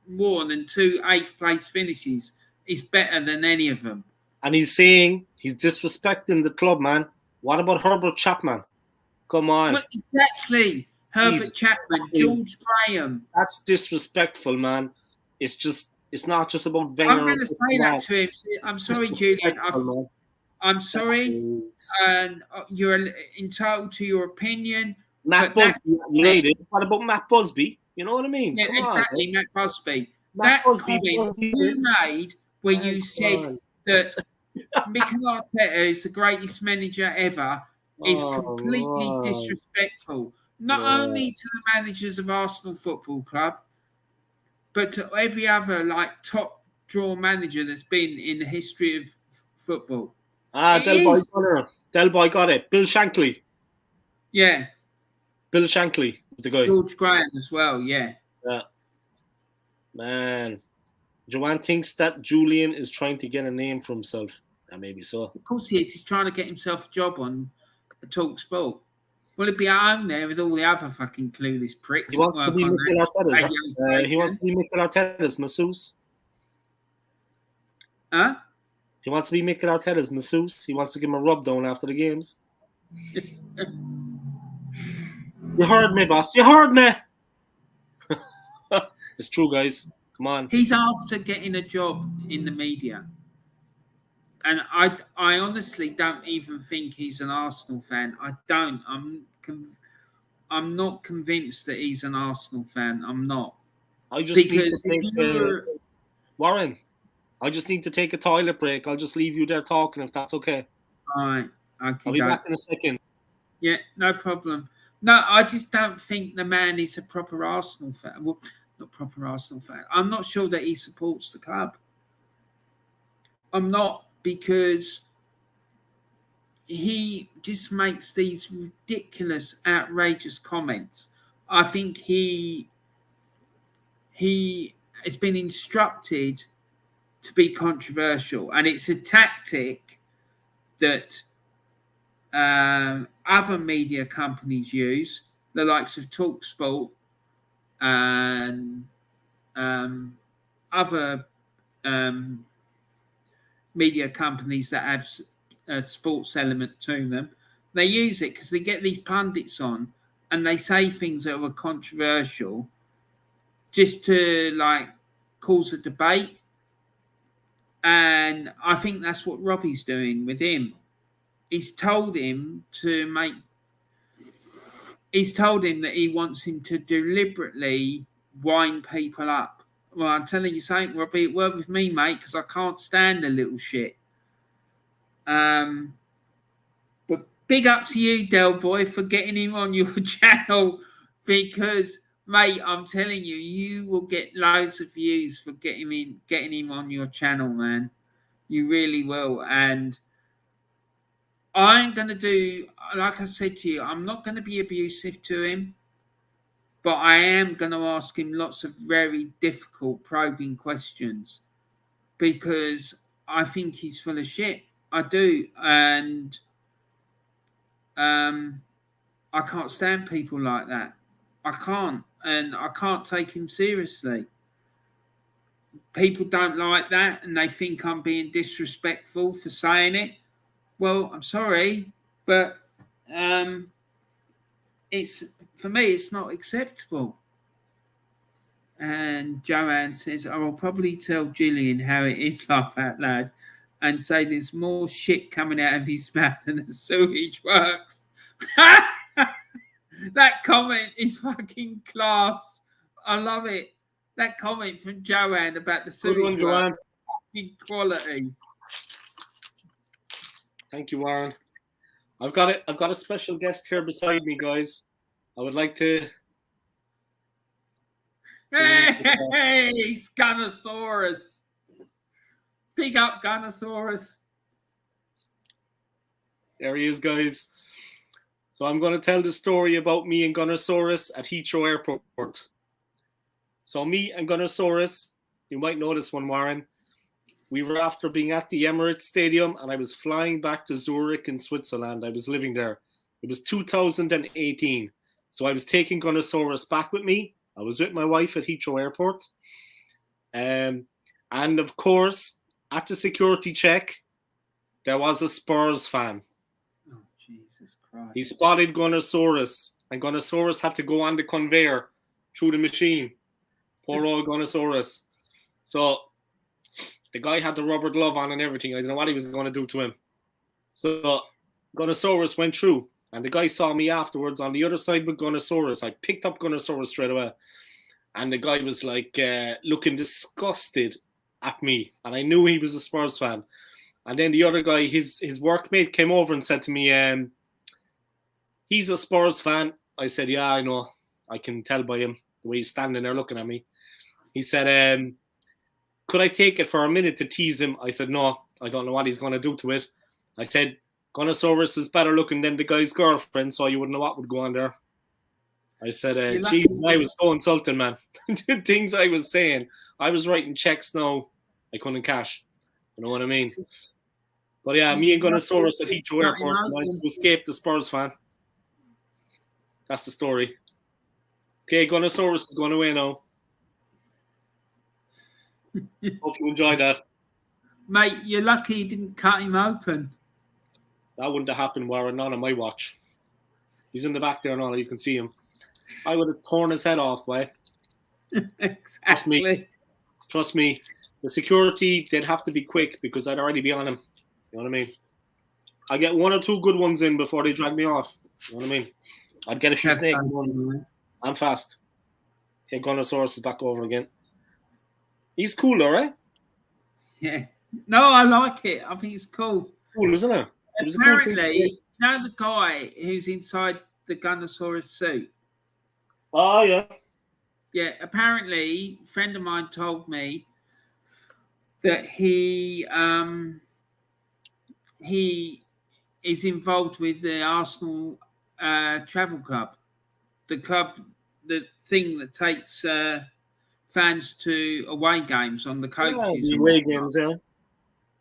more than 2 8th-place finishes is better than any of them. And he's saying he's disrespecting the club, man. What about Herbert Chapman? Come on. Well, exactly. Herbert Chapman, George Graham. That's disrespectful, man. It's not just about Wenger. I'm going to say that to him. I'm sorry, Julian. I'm sorry. And you're entitled to your opinion. Matt Busby, United. What about Matt Busby? You know what I mean? Yeah, exactly, Matt Busby. That comment you made where you said that Mikel Arteta is the greatest manager ever is completely disrespectful. Not only to the managers of Arsenal Football Club, but to every other top draw manager that's been in the history of football. Del Boy got it. Bill Shankly. Yeah. Bill Shankly, the guy. George Graham as well, yeah. Yeah. Man. Joanne thinks that Julian is trying to get a name for himself. Maybe so. Of course he is. He's trying to get himself a job on Talk Sport. Will it be at home there with all the other fucking clueless pricks? He wants to be Mikel Arteta's. He wants to be Mikel Arteta's masseuse. Huh? He wants to be Mikel Arteta's masseuse. He wants to give him a rub down after the games. You heard me, boss. You heard me. It's true, guys. Come on. He's after getting a job in the media. And I honestly don't even think he's an Arsenal fan. I don't. I'm not convinced that he's an Arsenal fan. I'm not. I just need to take Warren. I just need to take a toilet break. I'll just leave you there talking if that's okay. All right. Okay. I'll be back in a second. Yeah, no problem. No, I just don't think the man is a proper Arsenal fan. Well, not proper Arsenal fan. I'm not sure that he supports the club. I'm not, because he just makes these ridiculous, outrageous comments. I think he has been instructed to be controversial, and it's a tactic that other media companies use, the likes of TalkSport and other media companies that have a sports element to them. They use it because they get these pundits on and they say things that are controversial just to like cause a debate. And I think that's what Robbie's doing with him. He's told him that he wants him to deliberately wind people up. Well, I'm telling you something, Robbie, it worked with me, mate, because I can't stand the little shit. But big up to you, Del Boy, for getting him on your channel, because, mate, I'm telling you, you will get loads of views for getting him on your channel, man. You really will. And I'm going to do, like I said to you, I'm not going to be abusive to him, but I am going to ask him lots of very difficult, probing questions, because I think he's full of shit. I do. And I can't stand people like that. I can't. And I can't take him seriously. People don't like that, and they think I'm being disrespectful for saying it. Well, I'm sorry, but it's, for me, it's not acceptable. And Joanne says, I will probably tell Gillian how it is, laugh out loud, and say there's more shit coming out of his mouth than the sewage works. That comment is fucking class. I love it. That comment from Joanne about the sewage works, fucking quality. Thank you, Warren. I've got a special guest here beside me, guys. I would like to. Hey, it's Gunnosaurus. Big up, Gunnosaurus. There he is, guys. So I'm going to tell the story about me and Gunnosaurus at Heathrow Airport. So me and Gunnosaurus, you might know this one, Warren. We were after being at the Emirates Stadium, and I was flying back to Zurich in Switzerland. I was living there. It was 2018. So I was taking Gunnosaurus back with me. I was with my wife at Heathrow Airport. And of course, at the security check, there was a Spurs fan. Oh, Jesus Christ. He spotted Gunnosaurus, and Gunnosaurus had to go on the conveyor through the machine. Poor old Gunnosaurus. So the guy had the rubber glove on and everything. I don't know what he was going to do to him. So Gunnosaurus went through, and the guy saw me afterwards on the other side with Gunnosaurus. I picked up Gunnosaurus straight away, and the guy was like looking disgusted at me, and I knew he was a Spurs fan. And then the other guy, his workmate, came over and said to me, he's a Spurs fan. I said, yeah, I know. I can tell by him, the way he's standing there looking at me. He said, could I take it for a minute to tease him? I said, no, I don't know what he's going to do to it. I said, Gunnosaurus is better looking than the guy's girlfriend, so you wouldn't know what would go on there. I said, Jesus, I was so insulting, man. The things I was saying. I was writing checks now I couldn't cash. You know what I mean? But yeah, me and Gunnosaurus at Heathrow Airport managed to escape the Spurs fan. That's the story. Okay, Gunnosaurus is going away now. Hope you enjoyed that. Mate, you're lucky you didn't cut him open. That wouldn't have happened, Warren, not on my watch. He's in the back there now, you can see him. I would have torn his head off, boy. Exactly. Trust me. The security, they'd have to be quick because I'd already be on him. You know what I mean? I get one or two good ones in before they drag me off. You know what I mean? I'd get a few snake ones. I'm fast. Okay, Gunnosaurus is back over again. He's cool, all right? Yeah. No, I like it. I think it's cool. Cool, isn't it? Apparently, you know the guy who's inside the Gunnosaurus suit? Oh, yeah. Yeah, apparently, a friend of mine told me that he is involved with the Arsenal travel club, the thing that takes fans to away games on the coaches. The away games, yeah.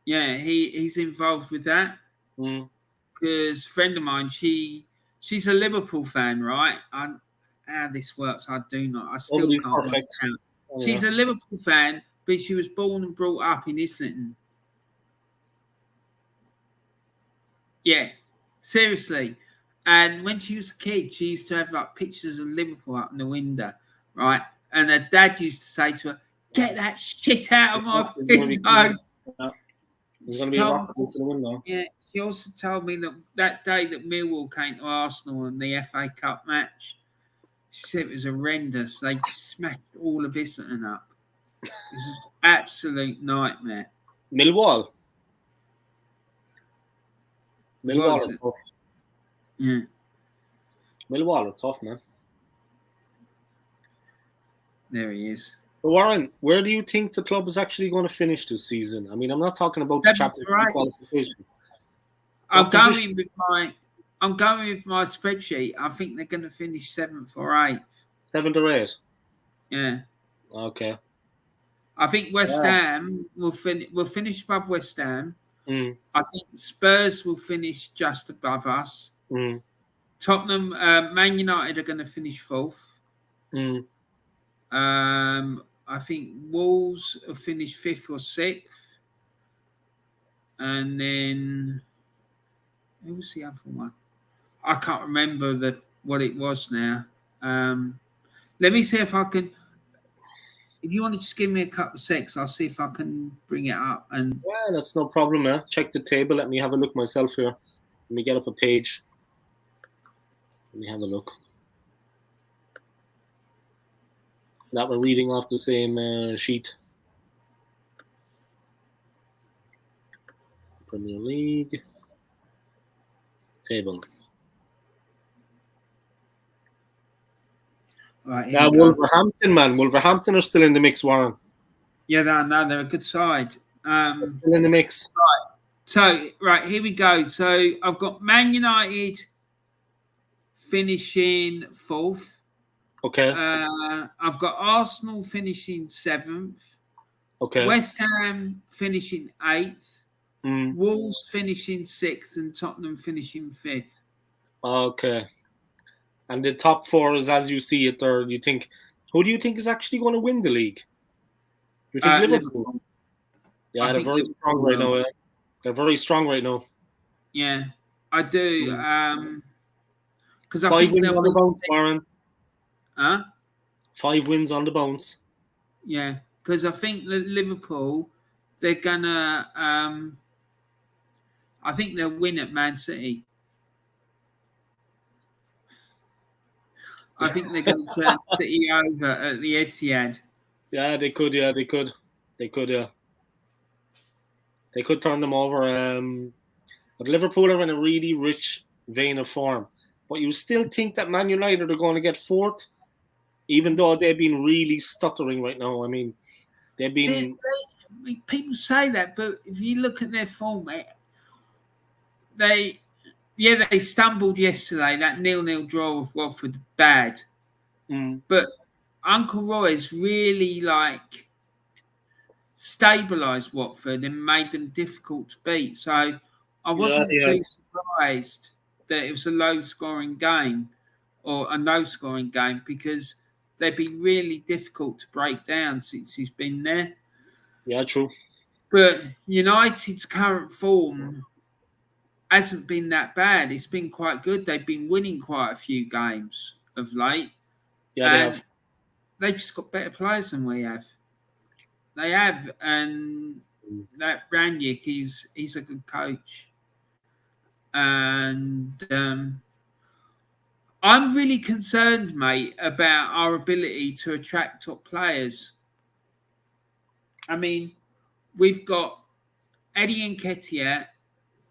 Yeah, he's involved with that. Because a friend of mine, she's a Liverpool fan, right? How this works, I do not. I still can't work it out. She's a Liverpool fan, but she was born and brought up in Islington. Yeah, seriously. And when she was a kid, she used to have like pictures of Liverpool up in the window, right? And her dad used to say to her, "Get that shit out of my window." There's going to be a rock in the window. Yeah, she also told me that day that Millwall came to Arsenal in the FA Cup match, she said it was horrendous. They just smashed all of Islington up. It was an absolute nightmare. Millwall are tough. Yeah. Millwall are tough, man. There he is. But Warren, where do you think the club is actually going to finish this season? I mean, I'm not talking about the Champions League qualification. I'm going with my spreadsheet. I think they're going to finish 7th or 8th. 7th or 8th? Yeah. Okay. I think West Ham will finish above West Ham. I think Spurs will finish just above us. Tottenham, Man United are going to finish 4th. I think Wolves will finish 5th or 6th. And then who was the other one? I can't remember what it was now. Let me see if I can. If you want to just give me a couple of secs, I'll see if I can bring it up. And yeah, that's no problem, man. Check the table. Let me have a look myself here. Let me get up a page. Let me have a look. That we're reading off the same sheet. Premier League table. Right, now Wolverhampton, man. Wolverhampton are still in the mix, Warren. Yeah, they're a good side. They're still in the mix. Right. So, here we go. So, I've got Man United finishing 4th. Okay. I've got Arsenal finishing 7th. Okay. West Ham finishing 8th. Wolves finishing 6th and Tottenham finishing 5th. Okay. And the top 4 is as you see it there. Who do you think is actually going to win the league? You think Liverpool? Yeah, they're very strong right now. They're very strong right now. Yeah, I do. Because I 5 think wins on the bounce, Warren. Huh? 5 wins on the bounce. Yeah, because I think that Liverpool, they're gonna. I think they'll win at Man City. I think they're going to turn City over at the Etihad. Yeah, they could. Yeah, they could. Yeah. They could turn them over. But Liverpool are in a really rich vein of form. But you still think that Man United are going to get 4th, even though they've been really stuttering right now. I mean, they've been. People say that, but if you look at their form, they stumbled yesterday. That 0-0 draw with Watford, bad. But Uncle Roy's really stabilised Watford and made them difficult to beat. So I wasn't too surprised that it was a low-scoring game or a no-scoring game because they've been really difficult to break down since he's been there. Yeah, true. But United's current form hasn't been that bad. It's been quite good. They've been winning quite a few games of late. Yeah, they have. They just got better players than we have. They have, and that Ranić, he's a good coach. And I'm really concerned, mate, about our ability to attract top players. I mean, we've got Eddie Nketiah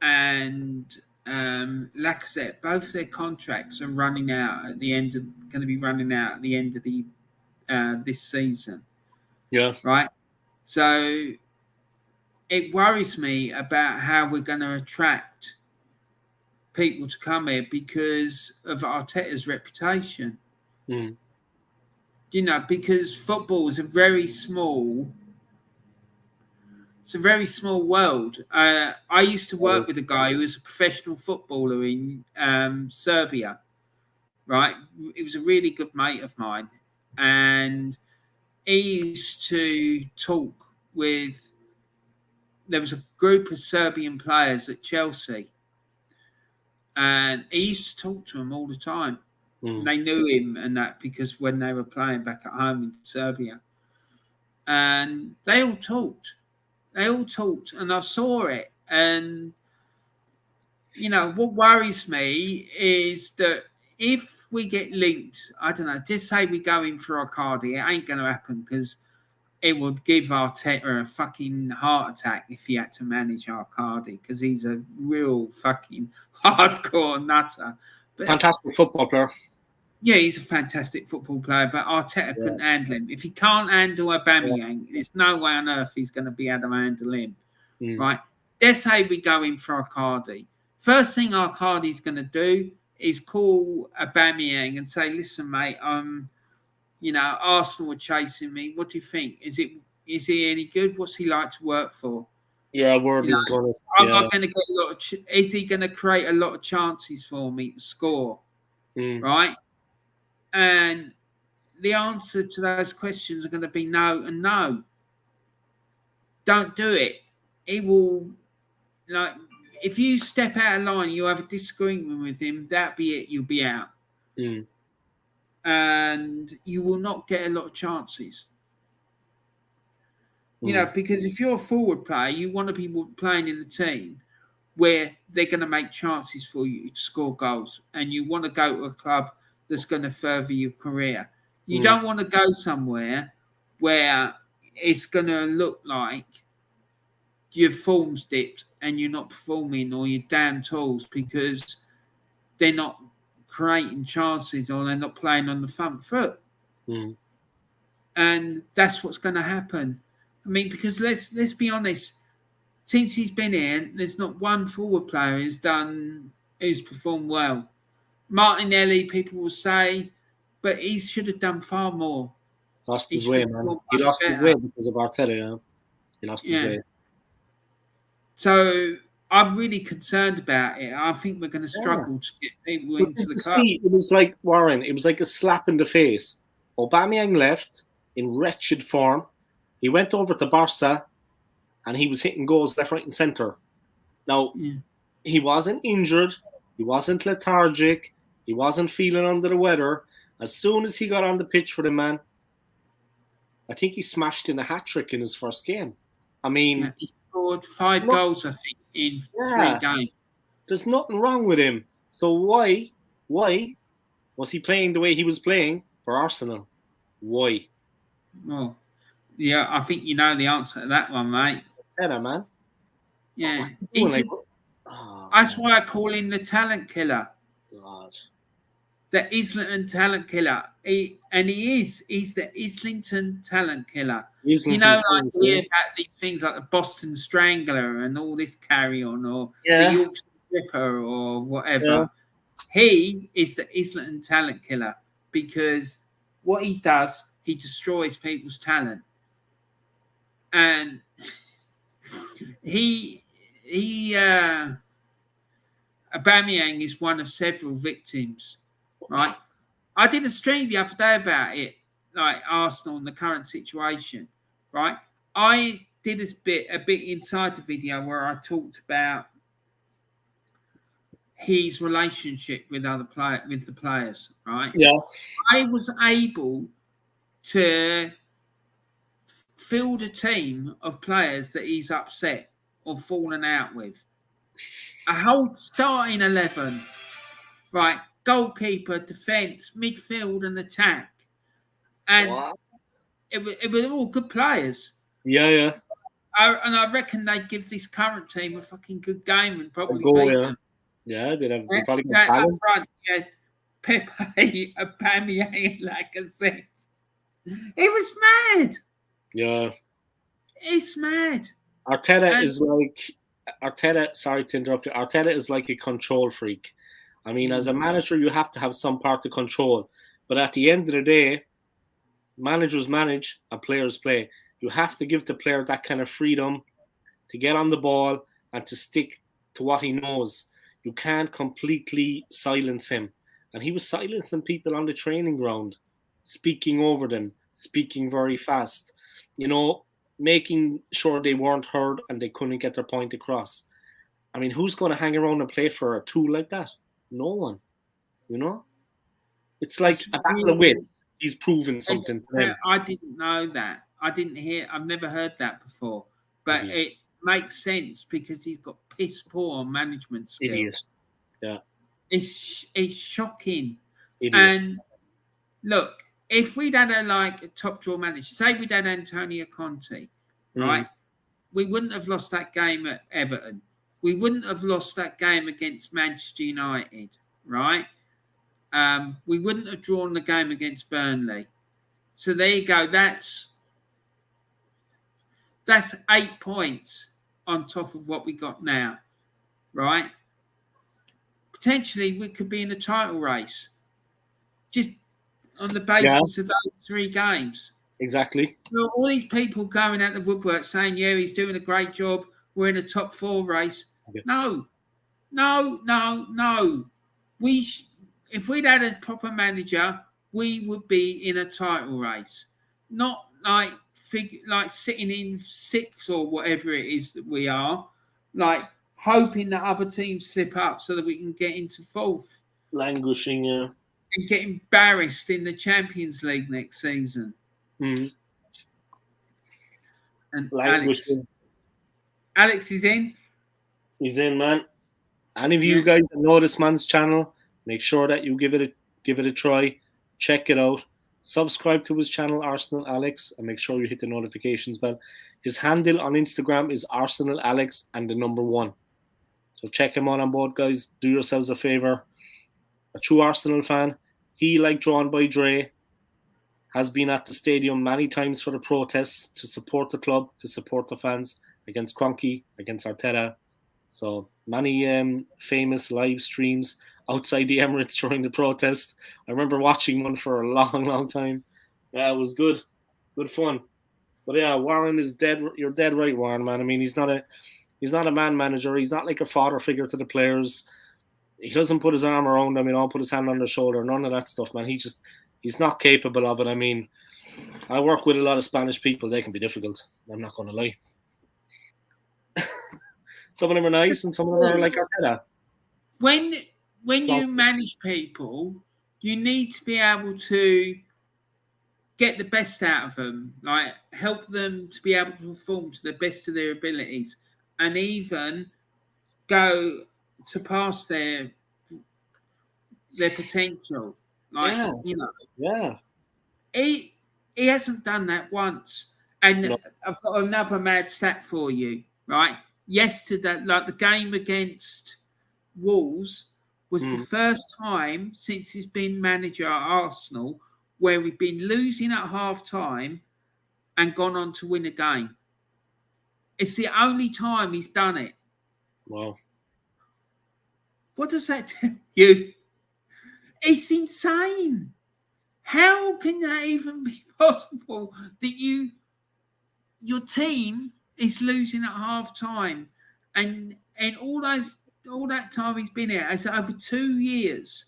and Lacazette. Both their contracts are running out at the end of the this season. Yeah. Right. So it worries me about how we're going to attract people to come here because of Arteta's reputation. You know, because football is a very small. It's a very small world. I used to work with a guy who was a professional footballer in Serbia. Right, he was a really good mate of mine, and he used to talk with. There was a group of Serbian players at Chelsea, and he used to talk to them all the time. And they knew him and that because when they were playing back at home in Serbia, and they all talked. They all talked, and I saw it. And you know what worries me is that if we get linked, I don't know. Just say we go in for Arcadi, it ain't going to happen because it would give Arteta a fucking heart attack if he had to manage Arcadi because he's a real fucking hardcore nutter. But, fantastic football player. Yeah, he's a fantastic football player, but Arteta couldn't handle him. If he can't handle Aubameyang, there's no way on earth he's going to be able to handle him, right? Let's say we go in for Arcadi. First thing Arcadi's going to do is call Aubameyang and say, "Listen, mate, you know, Arsenal are chasing me. What do you think? Is he any good? What's he like to work for?" Yeah, word is going to. I'm not going to get a lot of. Is he going to create a lot of chances for me to score? Right, and the answer to those questions are going to be no and no. Don't do it. He will, like, if you step out of line, you have a disagreement with him. That be it. You'll be out. And you will not get a lot of chances. You know, because if you're a forward player, you want to be playing in the team where they're going to make chances for you to score goals, and you want to go to a club that's going to further your career. You don't want to go somewhere where it's going to look like your form's dipped and you're not performing or you're damn tools because they're not creating chances or they're not playing on the front foot. And that's what's going to happen. I mean, because let's be honest, since he's been here, there's not one forward player who's performed well. Martinelli, people will say, but he should have done far more. Lost his way, man. He lost his way because of Arteta, yeah. He lost his way. So I'm really concerned about it. I think we're going to struggle to get people into the club. It was like, Warren, it was like a slap in the face. Aubameyang left in wretched form. He went over to Barca and he was hitting goals left, right and centre. Now, he wasn't injured. He wasn't lethargic. He wasn't feeling under the weather. As soon as he got on the pitch for the man, I think he smashed in a hat-trick in his first game. I mean... he scored 5 goals, I think, in 3 games. There's nothing wrong with him. So why was he playing the way he was playing for Arsenal? Why? Well, yeah, I think you know the answer to that one, mate. Better, man. Yeah. That's why I call him the talent killer. God. The Islington talent killer. He is. He's the Islington talent killer. You know, like you hear about these things like the Boston Strangler and all this carry on, or the Yorkshire Ripper or whatever. Yeah. He is the Islington talent killer because what he does, he destroys people's talent. And Aubameyang is one of several victims, right? I did a stream the other day about it, like Arsenal and the current situation, right? I did a bit inside the video where I talked about his relationship with the players, right? Yeah. I was able to field a team of players that he's upset or fallen out with. A whole starting 11, right? Goalkeeper, defence, midfield, and attack, and it was all good players. Yeah. And I reckon they'd give this current team a fucking good game and probably beat them. Yeah, they'd have probably got talent. Up front, you had Pepe, Aubameyang, and Lacazette. It was mad. Yeah, it's mad. Arteta is like sorry to interrupt you. Arteta is like a control freak. I mean, as a manager, you have to have some part of control. But at the end of the day, Managers manage and players play. You have to give the player that kind of freedom to get on the ball and to stick to what he knows. You can't completely silence him. And he was silencing people on the training ground, speaking over them, speaking very fast, making sure they weren't heard and they couldn't get their point across. I mean, who's going to hang around and play for a tool like that? No one. It's like a battle of wits. He's proven something to them. I didn't know that. I've never heard that before. But it makes sense because he's got piss poor on management skills. Idiot. Yeah. It's shocking. Idiot. And look, if we'd had a top draw manager, say we'd had Antonio Conte, right? We wouldn't have lost that game at Everton. We wouldn't have lost that game against Manchester United, right? We wouldn't have drawn the game against Burnley. So there you go. That's 8 points on top of what we got now, right? Potentially, we could be in a title race just on the basis of those 3 games. Exactly. Well, all these people going out the woodwork saying, yeah, he's doing a great job. We're in a top 4 race. No. If we'd had a proper manager, we would be in a title race. Not like sitting in 6th or whatever it is that we are, like hoping that other teams slip up so that we can get into 4th. Languishing, yeah. And get embarrassed in the Champions League next season. Mm-hmm. And Alex is in. He's in, man. Any of you guys that know this man's channel, make sure that you give it a try. Check it out. Subscribe to his channel, Arsenal Alex, and make sure you hit the notifications bell. His handle on Instagram is Arsenal Alex and the number 1. So check him out on board, guys. Do yourselves a favor. A true Arsenal fan. He, like Drawn by Dre, has been at the stadium many times for the protests to support the club, to support the fans against Kroenke, against Arteta. So many famous live streams outside the Emirates during the protest. I remember watching one for a long, long time. Yeah, it was good. Good fun. But yeah, Warren is dead. You're dead right, Warren, man. I mean, he's not a man manager. He's not like a father figure to the players. He doesn't put his arm around them, put his hand on their shoulder. None of that stuff, man. He's not capable of it. I mean, I work with a lot of Spanish people. They can be difficult. I'm not going to lie. Some of them are nice and some of them are like Arteta. When you manage people, you need to be able to get the best out of them, like help them to be able to perform to the best of their abilities and even go to past their potential. He hasn't done that once. And no. I've got another mad stat for you, right? Yesterday, like the game against Wolves was the first time since he's been manager at Arsenal where we've been losing at half-time and gone on to win a game. It's the only time he's done it. Wow. What does that tell you? It's insane. How can that even be possible that your team is losing at half-time and all that time he's been here, it's over 2 years,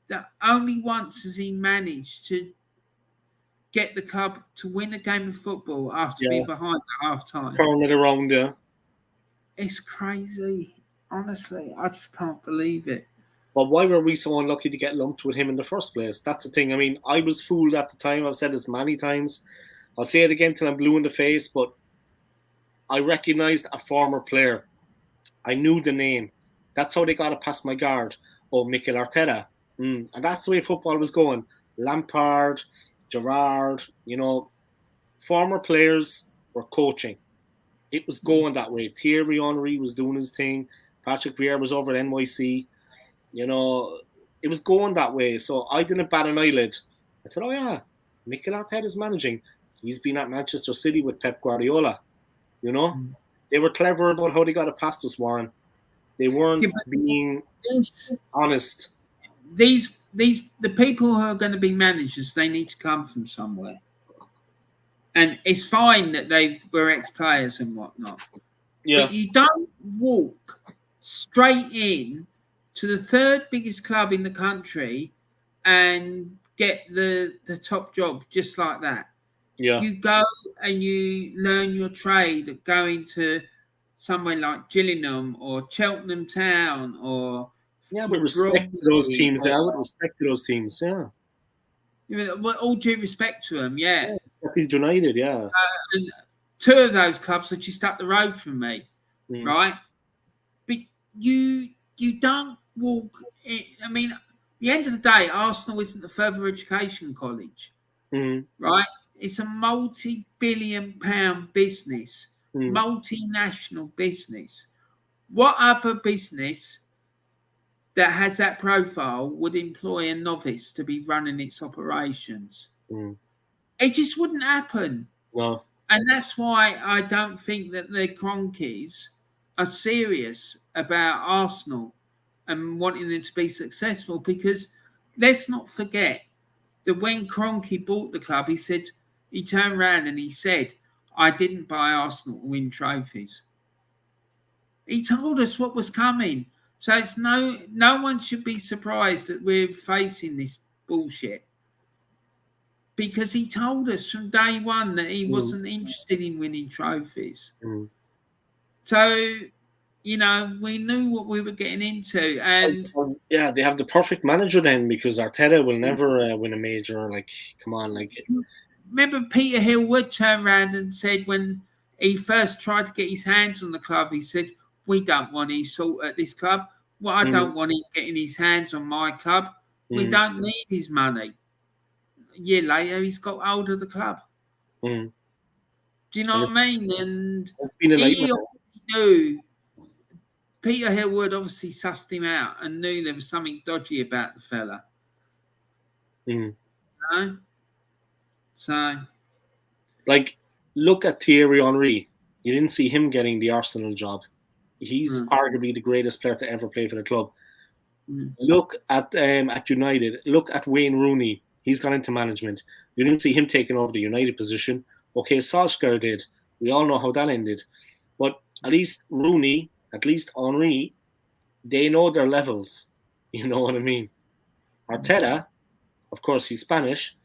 that only once has he managed to get the club to win a game of football after being behind at half-time. Turn it around, yeah. It's crazy. Honestly, I just can't believe it. But why were we so unlucky to get lumped with him in the first place? That's the thing. I mean, I was fooled at the time. I've said this many times. I'll say it again till I'm blue in the face, but I recognised a former player. I knew the name. That's how they got it past my guard. Oh, Mikel Arteta. And that's the way football was going. Lampard, Gerrard, former players were coaching. It was going that way. Thierry Henry was doing his thing. Patrick Vieira was over at NYC. It was going that way. So I didn't bat an eyelid. I said, oh yeah, Mikel Arteta is managing. He's been at Manchester City with Pep Guardiola. They were clever about how they got it past us, Warren. They weren't being honest. These the people who are going to be managers, they need to come from somewhere. And it's fine that they were ex-players and whatnot. Yeah. But you don't walk straight in to the third biggest club in the country and get the top job just like that. Yeah. You go and you learn your trade of going to somewhere like Gillingham or Cheltenham Town or with respect to those teams. Yeah, with respect to those teams. Yeah. With all due respect to them, yeah. Sheffield United, yeah. And two of those clubs are just up the road from me, right? But you don't walk in. I mean, at the end of the day, Arsenal isn't a further education college, right? It's a multi-billion-pound business, multinational business. What other business that has that profile would employ a novice to be running its operations? It just wouldn't happen. No. And that's why I don't think that the Cronkies are serious about Arsenal and wanting them to be successful, because let's not forget that when Kroenke bought the club, he turned around and he said, I didn't buy Arsenal to win trophies. He told us what was coming. So it's no one should be surprised that we're facing this bullshit, because he told us from day one that he wasn't interested in winning trophies. So, you know, we knew what we were getting into. And yeah, they have the perfect manager then, because Arteta will never win a major. Like, come on, like. Remember Peter Hillwood turned around and said when he first tried to get his hands on the club, he said, we don't want his salt at this club. Well, I don't want him getting his hands on my club. We don't need his money. A year later, he's got hold of the club. Do you know what I mean? And he knew. Peter Hillwood obviously sussed him out and knew there was something dodgy about the fella. You know? So, like, look at Thierry Henry. You didn't see him getting the Arsenal job. He's arguably the greatest player to ever play for the club. Look at United. Look at Wayne Rooney. He's gone into management. You didn't see him taking over the United position. Okay, Solskjaer did. We all know how that ended. But at least Rooney, at least Henry, they know their levels. You know what I mean? Arteta, of course, he's Spanish.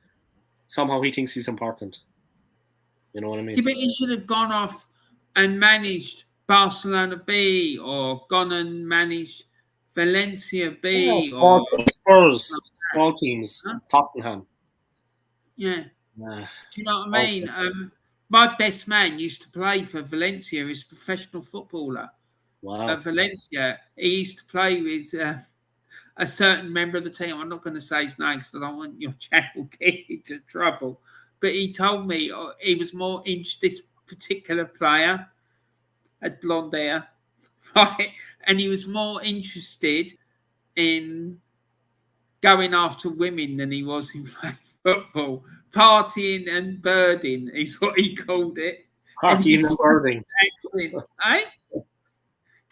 Somehow he thinks he's important. You know what I mean? Yeah, but he should have gone off and managed Barcelona B, or gone and managed Valencia B, or Spurs, small teams, Tottenham. Yeah. Do you know what I mean? My best man used to play for Valencia. He's a professional footballer. Wow. At Valencia, he used to play with a certain member of the team. I'm not going to say his name because I don't want your channel getting into trouble. But he told me he was more interested. This particular player had blonde hair, right? And he was more interested in going after women than he was in playing football. Partying and birding is what he called it. Partying and birding. Eh?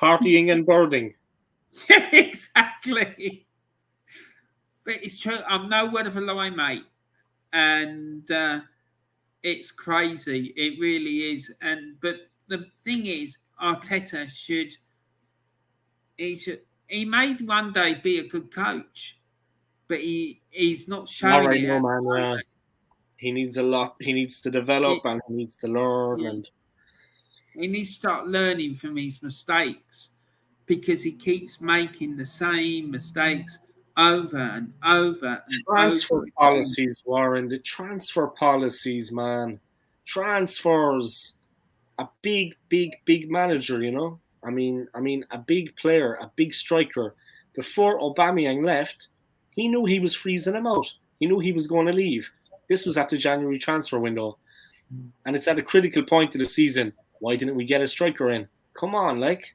Partying and birding. Yeah, exactly. But it's true. I'm no word of a lie, mate. And it's crazy. It really is. But the thing is, Arteta he may one day be a good coach, but he's not showing it. No, man. He needs a lot. He needs to develop and he needs to learn. And he needs to start learning from his mistakes, because he keeps making the same mistakes over and over. Transfer policies, Warren. The transfer policies, man. Transfers. A big manager, you know. I mean, a big player, a big striker. Before Aubameyang left, he knew he was freezing him out. He knew he was going to leave. This was at the January transfer window, and it's at a critical point of the season. Why didn't we get a striker in? Come on, like,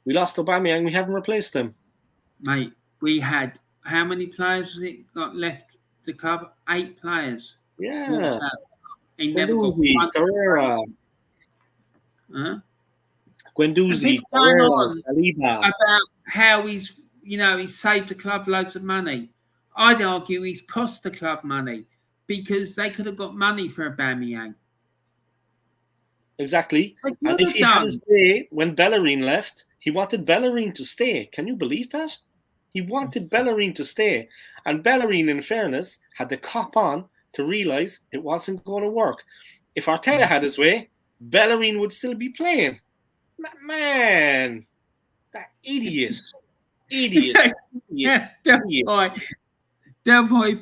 we lost Aubameyang, we haven't replaced him. Mate, we had, how many players was it got left the club? 8 players. Yeah. He never got one. Torreira. Guendouzi, Torreira, about how he's saved the club loads of money. I'd argue he's cost the club money because they could have got money for Aubameyang. Exactly. They And could if have he had done. his way when Bellerin left, he wanted Bellerin to stay. Can you believe that? He wanted Bellerin to stay. And Bellerin, in fairness, had the cop on to realise it wasn't going to work. If Arteta had his way, Bellerin would still be playing. Man, that idiot. Idiot. Yeah, Del Boy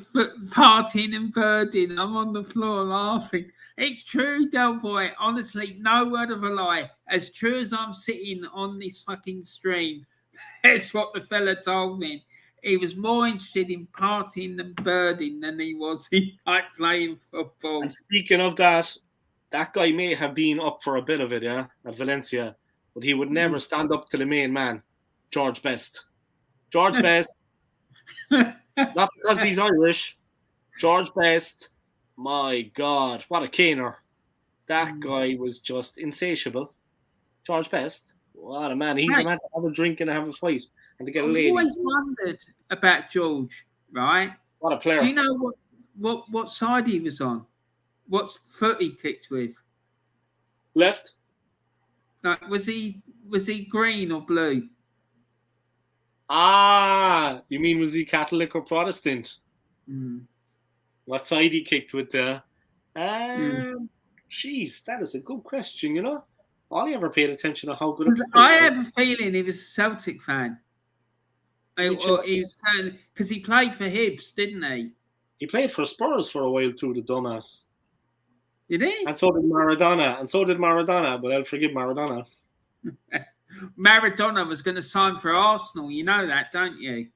partying and birding. I'm on the floor laughing. It's true, Del Boy. Honestly, no word of a lie. As true as I'm sitting on this fucking stream, that's what the fella told me. He was more interested in partying and birding than he was in like playing football. And speaking of that, that guy may have been up for a bit of it, yeah, at Valencia, but he would never stand up to the main man, George Best. George Best, not because he's Irish. George Best, my God, what a caner. That guy was just insatiable. George Best, what a man. He's a man to have a drink and have a fight and to get a lady. I've always wondered about George, right? What a player. Do you know what side he was on? What foot he kicked with? Left. Like, was he green or blue? Ah, you mean was he Catholic or Protestant? Mm. What side he kicked with the? Jeez, that is a good question. You know, I ever paid attention to how good. I have a feeling he was a Celtic fan. He was because he played for Hibs, didn't he? He played for Spurs for a while too, the dumbass. Did he? And so did Maradona. But I'll forgive Maradona. Maradona was going to sign for Arsenal. You know that, don't you?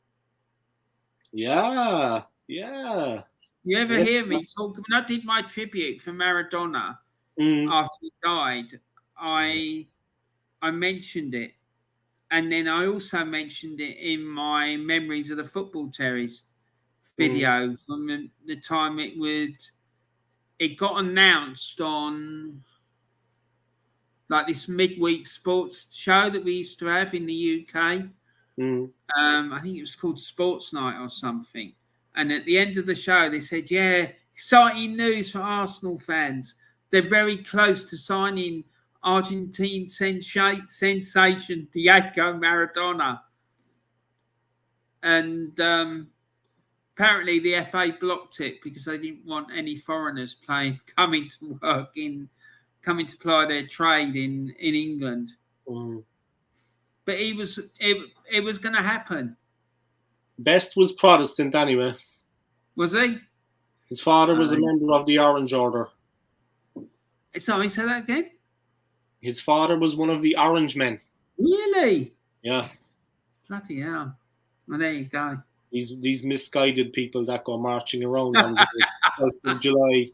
Yeah. You ever hear me talk? When I did my tribute for Maradona after he died, I mentioned it. And then I also mentioned it in my Memories of the Football Terries video from the time it got announced on like this midweek sports show that we used to have in the UK. I think it was called Sports Night or something. And at the end of the show, they said, yeah, exciting news for Arsenal fans. They're very close to signing Argentine sensation Diego Maradona. And apparently the FA blocked it because they didn't want any foreigners coming to ply their trade in England. But it was going to happen. Best was Protestant anyway. Was he? His father was a member of the Orange Order. Sorry, say that again? His father was one of the Orange Men. Really? Yeah. Bloody hell. Well, there you go. These misguided people that go marching around on the 12th of July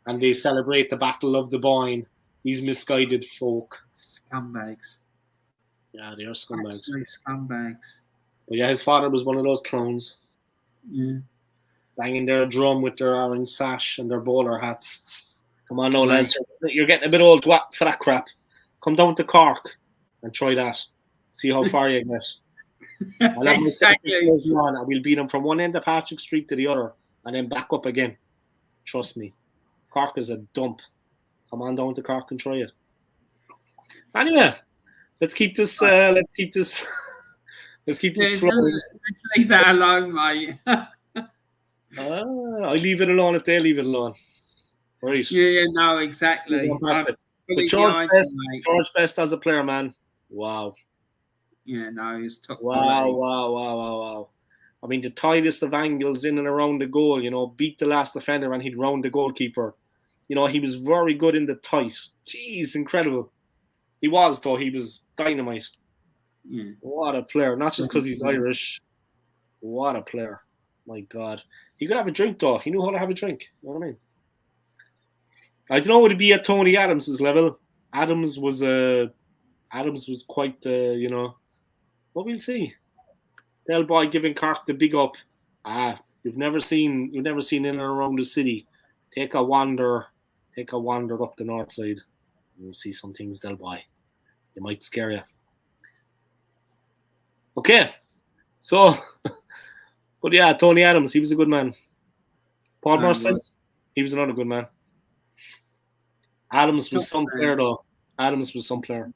and they celebrate the Battle of the Boyne. These misguided folk. Scumbags. Yeah, they are scumbags. Absolute scumbags. But yeah, his father was one of those clowns. Yeah. Banging their drum with their orange sash and their bowler hats. Come on now, lads. You're getting a bit old for that crap. Come down to Cork and try that. See how far you get. I'll have exactly. on and we'll beat them from one end of Patrick Street to the other and then back up again. Trust me. Cork is a dump. Come on down to Cork and try it. Anyway, let's keep this flowing. Let's leave that alone, mate. I leave it alone if they leave it alone. Right. Yeah, no, exactly. George Best as a player, man. Wow. Yeah, no, he's top. Wow. I mean, the tightest of angles in and around the goal, you know, beat the last defender and he'd round the goalkeeper. You know, he was very good in the tight. Jeez, incredible. He was, though. He was dynamite. Yeah. What a player. Not just because he's Irish. What a player. My God. He could have a drink, though. He knew how to have a drink. You know what I mean? I don't know would it be at Tony Adams' level. Adams was quite, you know. But we'll see. Del Boy giving Cork the big up. You've never seen in and around the city. Take a wander up the north side. You'll see some things, Del Boy. They might scare you. Okay. So But yeah, Tony Adams, he was a good man. Paul Oh, Merson, right. he was another good man. Adams was Stop, some man. player, though. Adams was some player.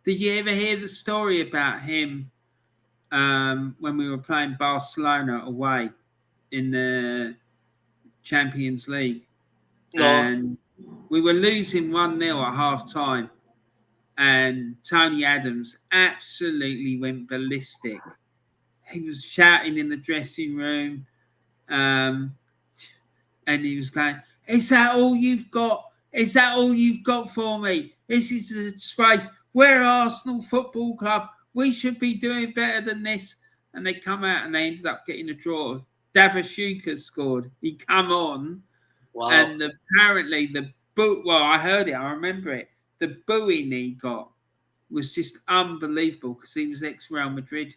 Did you ever hear the story about him when we were playing Barcelona away in the Champions League? No. And we were losing 1-0 at half time. And Tony Adams absolutely went ballistic. He was shouting in the dressing room. And he was going, "Is that all you've got? Is that all you've got for me? This is a disgrace. We're Arsenal Football Club. We should be doing better than this." And they come out and they ended up getting a draw. Davashuka scored. He come on. Wow. And apparently I heard it. I remember it. The booing he got was just unbelievable because he was ex-Real Madrid.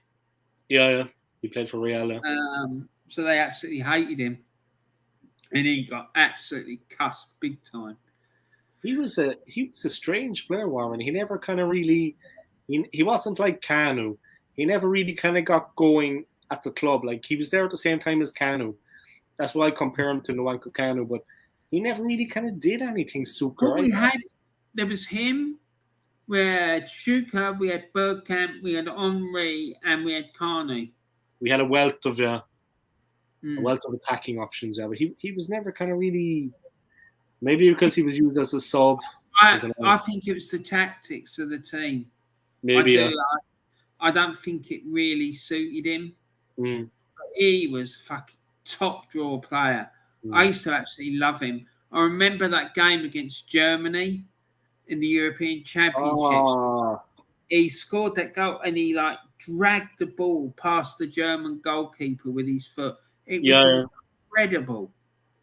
Yeah. He played for Real. Yeah. So they absolutely hated him. And he got absolutely cussed big time. He was a strange player, Warren. He never kind of really he wasn't like Kanu. He never really kind of got going at the club. Like he was there at the same time as Kanu. That's why I compare him to Nwankwo Kanu, but he never really kind of did anything super. What we had, there was him, we had Shuka, we had Bergkamp, we had Henri, and we had Kanu. We had a wealth of attacking options there, but he was never kind of really. Maybe because he was used as a sub. I think it was the tactics of the team. Maybe. I don't think it really suited him. Mm. He was fucking top draw player. I used to absolutely love him. I remember that game against Germany in the European Championships. He scored that goal and he dragged the ball past the German goalkeeper with his foot. It was incredible.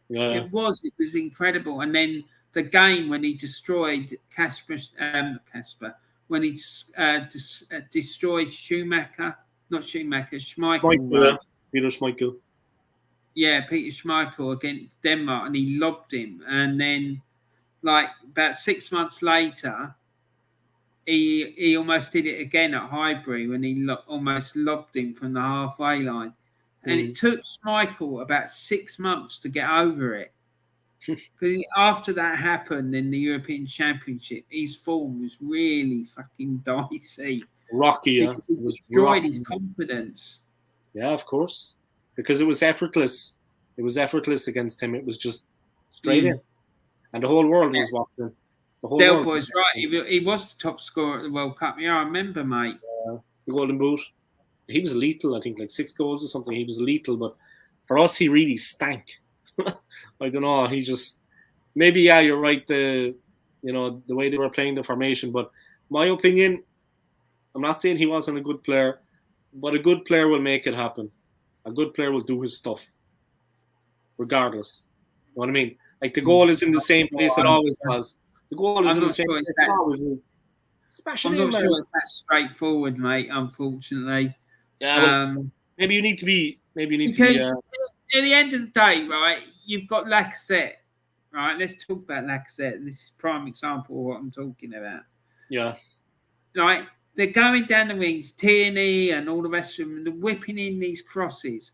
Yeah. It was incredible. And then the game when he destroyed when he destroyed Schmeichel. Peter Schmeichel. Yeah, Peter Schmeichel against Denmark, and he lobbed him. And then, about 6 months later, he almost did it again at Highbury when he almost lobbed him from the halfway line. And it took Schmeichel about 6 months to get over it. Because after that happened in the European Championship, his form was really fucking dicey. Rocky, because he destroyed his confidence. Yeah, of course. Because it was effortless. It was effortless against him. It was just straight in. And the whole world was watching. Del Boy's right. He was the top scorer at the World Cup. Yeah, I remember, mate. The Golden Boot. He was lethal, I think, 6 goals or something. He was lethal, but for us, he really stank. I don't know. He just maybe you're right. The way they were playing the formation, but my opinion, I'm not saying he wasn't a good player, but a good player will make it happen. A good player will do his stuff, regardless. You know what I mean? Like the goal is in the same place it always was. The goal is in the same place it always is. I'm not sure it's that straightforward, mate. Unfortunately. Yeah. Maybe you need to be. Because at the end of the day, right, you've got Lacazette, right? Let's talk about Lacazette. This is a prime example of what I'm talking about. Yeah. Right? They're going down the wings, Tierney and all the rest of them, and they're whipping in these crosses.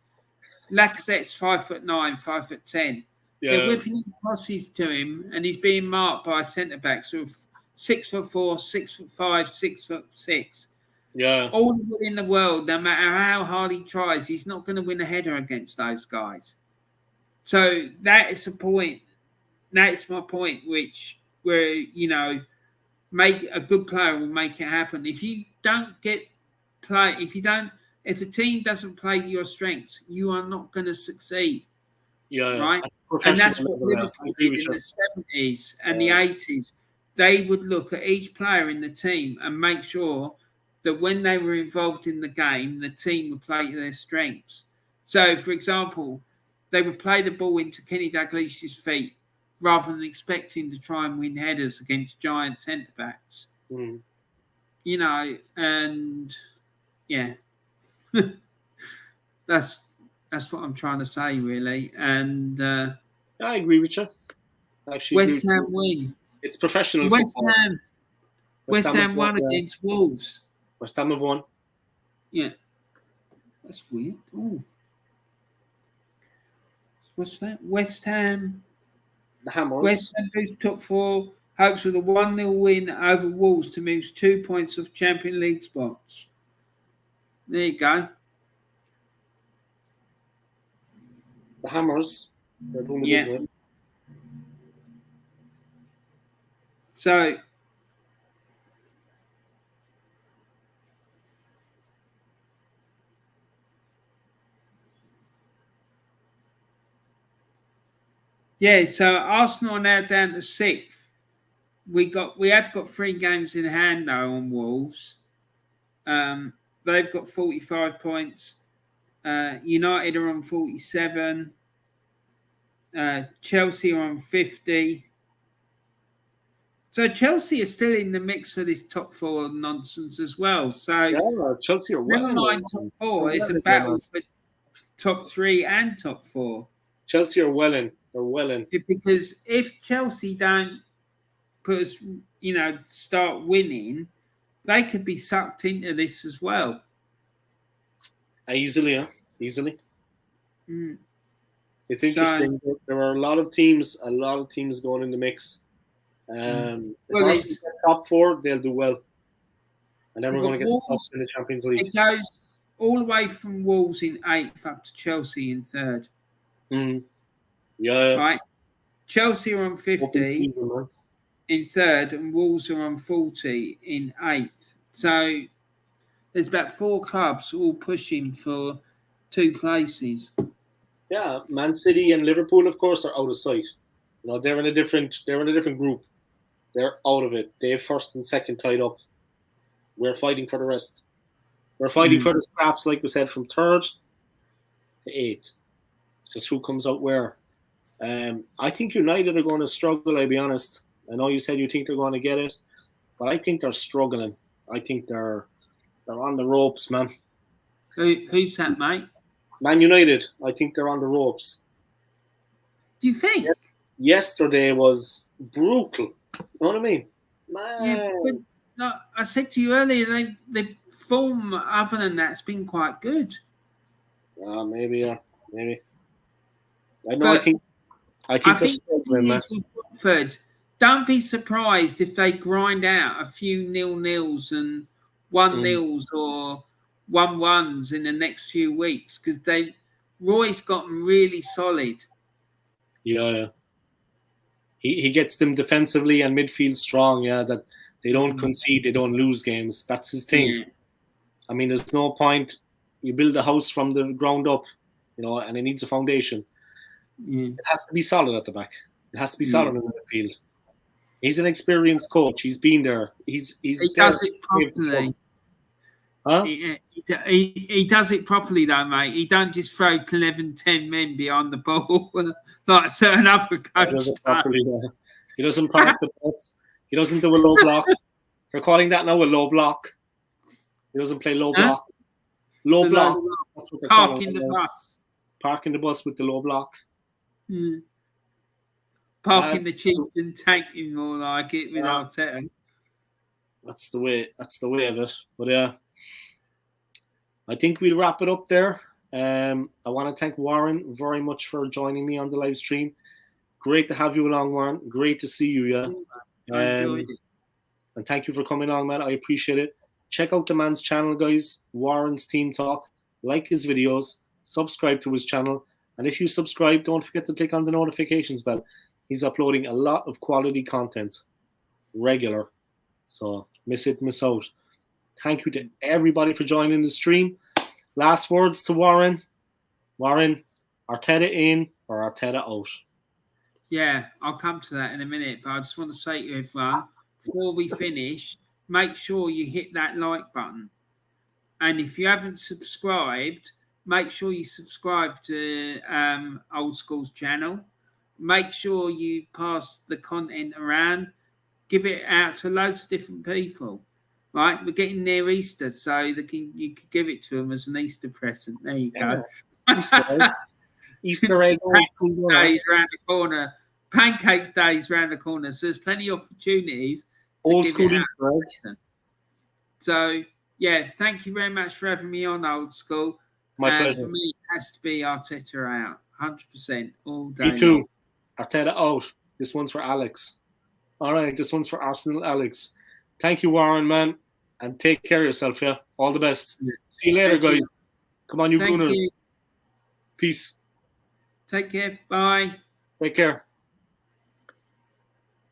Lacazette's 5'9", 5'10". Yeah. They're whipping in crosses to him, and he's being marked by a centre-back, sort of 6'4", 6'5", 6'6". Yeah. All the good in the world, no matter how hard he tries, he's not going to win a header against those guys. So that is a point. That's my point, where make a good player will make it happen. If you don't if the team doesn't play to your strengths, you are not going to succeed. Yeah. Right. And that's what Liverpool did in the 70s and the 80s. They would look at each player in the team and make sure that when they were involved in the game, the team would play to their strengths. So, for example, they would play the ball into Kenny Dalglish's feet rather than expecting to try and win headers against giant centre-backs. Mm. And yeah, that's what I'm trying to say, really. And I agree with you. West Ham win. It's professional West football. West Ham won against Wolves. West Ham have won. Yeah. That's weird. Oh. What's that? West Ham. The Hammers. West Ham boost top 4. Hopes with a 1-0 win over Wolves to move 2 points off Champions League spots. There you go. The Hammers. They're doing the business. So, so Arsenal are now down to 6th. We have got 3 games in hand though on Wolves. They've got 45 points. United are on 47. Chelsea are on 50. So Chelsea are still in the mix for this top 4 nonsense as well. So Chelsea are well. Never mind top 4. It's a battle for top 3 and top 4. Chelsea are well in. They're well in. Because if Chelsea don't start winning, they could be sucked into this as well. Easily, yeah. Easily. Mm. It's interesting. There are a lot of teams going in the mix. If top 4, they'll do well. And then we're going to get the top in the Champions League. It goes all the way from Wolves in 8th up to Chelsea in 3rd. Mm. Yeah. Right. Chelsea are on 50 in 3rd, and Wolves are on 40 in 8th. So there's about 4 clubs all pushing for 2 places. Yeah, Man City and Liverpool, of course, are out of sight. They're in a different group. They're out of it. They have 1st and 2nd tied up. We're fighting for the rest. We're fighting for the scraps, like we said, from 3rd to 8th. Just who comes out where. I think United are going to struggle, I'll be honest. I know you said you think they're going to get it, but I think they're struggling. I think they're on the ropes, man. Who's that, mate? Man United. I think they're on the ropes. Do you think? Yesterday was brutal. You know what I mean? Man. Yeah, but no, I said to you earlier, the form other than that's been quite good. Maybe, yeah. Maybe. I think they're struggling, man. Watford, don't be surprised if they grind out a few 0-0s and 1-0s or 1-1s in the next few weeks, because Roy's got them really solid. Yeah. He gets them defensively and midfield strong, that they don't concede, they don't lose games. That's his thing. Yeah. I mean, there's no point. You build a house from the ground up, and it needs a foundation. It has to be solid at the back. It has to be solid in the midfield. He's an experienced coach. He's been there. He does it properly. Huh? He does it properly, though, mate. He don't just throw 11, 10 men behind the ball like certain other coaches. He doesn't park the bus. He doesn't do a low block. They're calling that now a low block. He doesn't play low block. Low block. That's what they're parking the bus. Parking the bus with the low block. Parking the Chiefs and tanking more like it with Arteta. That's the way of it. But yeah. I think we'll wrap it up there. I want to thank Warren very much for joining me on the live stream. Great to have you along, Warren. Great to see you, yeah. I enjoyed it. And thank you for coming on, man. I appreciate it. Check out the man's channel, guys. Warren's Team Talk. Like his videos. Subscribe to his channel. And if you subscribe, don't forget to click on the notifications bell. He's uploading a lot of quality content. Regular. So miss out. Thank you to everybody for joining the stream. Last words to Warren. Warren, Arteta in or Arteta out? Yeah, I'll come to that in a minute. But I just want to say to everyone, before we finish, make sure you hit that like button. And if you haven't subscribed, make sure you subscribe to Old School's channel. Make sure you pass the content around. Give it out to loads of different people. Right, we're getting near Easter, so you could give it to them as an Easter present. There you go. Easter egg. Days around the corner. Pancakes days around the corner. So there's plenty of opportunities. Old School Easter egg. So yeah, thank you very much for having me on, Old School. My pleasure. For me, it has to be Arteta out. 100% all day. Me too. Arteta out. This one's for Alex. All right, this one's for Arsenal Alex. Thank you, Warren, man. And take care of yourself, yeah? All the best. Yeah. See you later, Thank you. guys. Come on, you Thank Gunners. you. Peace. Take care. Bye. Take care.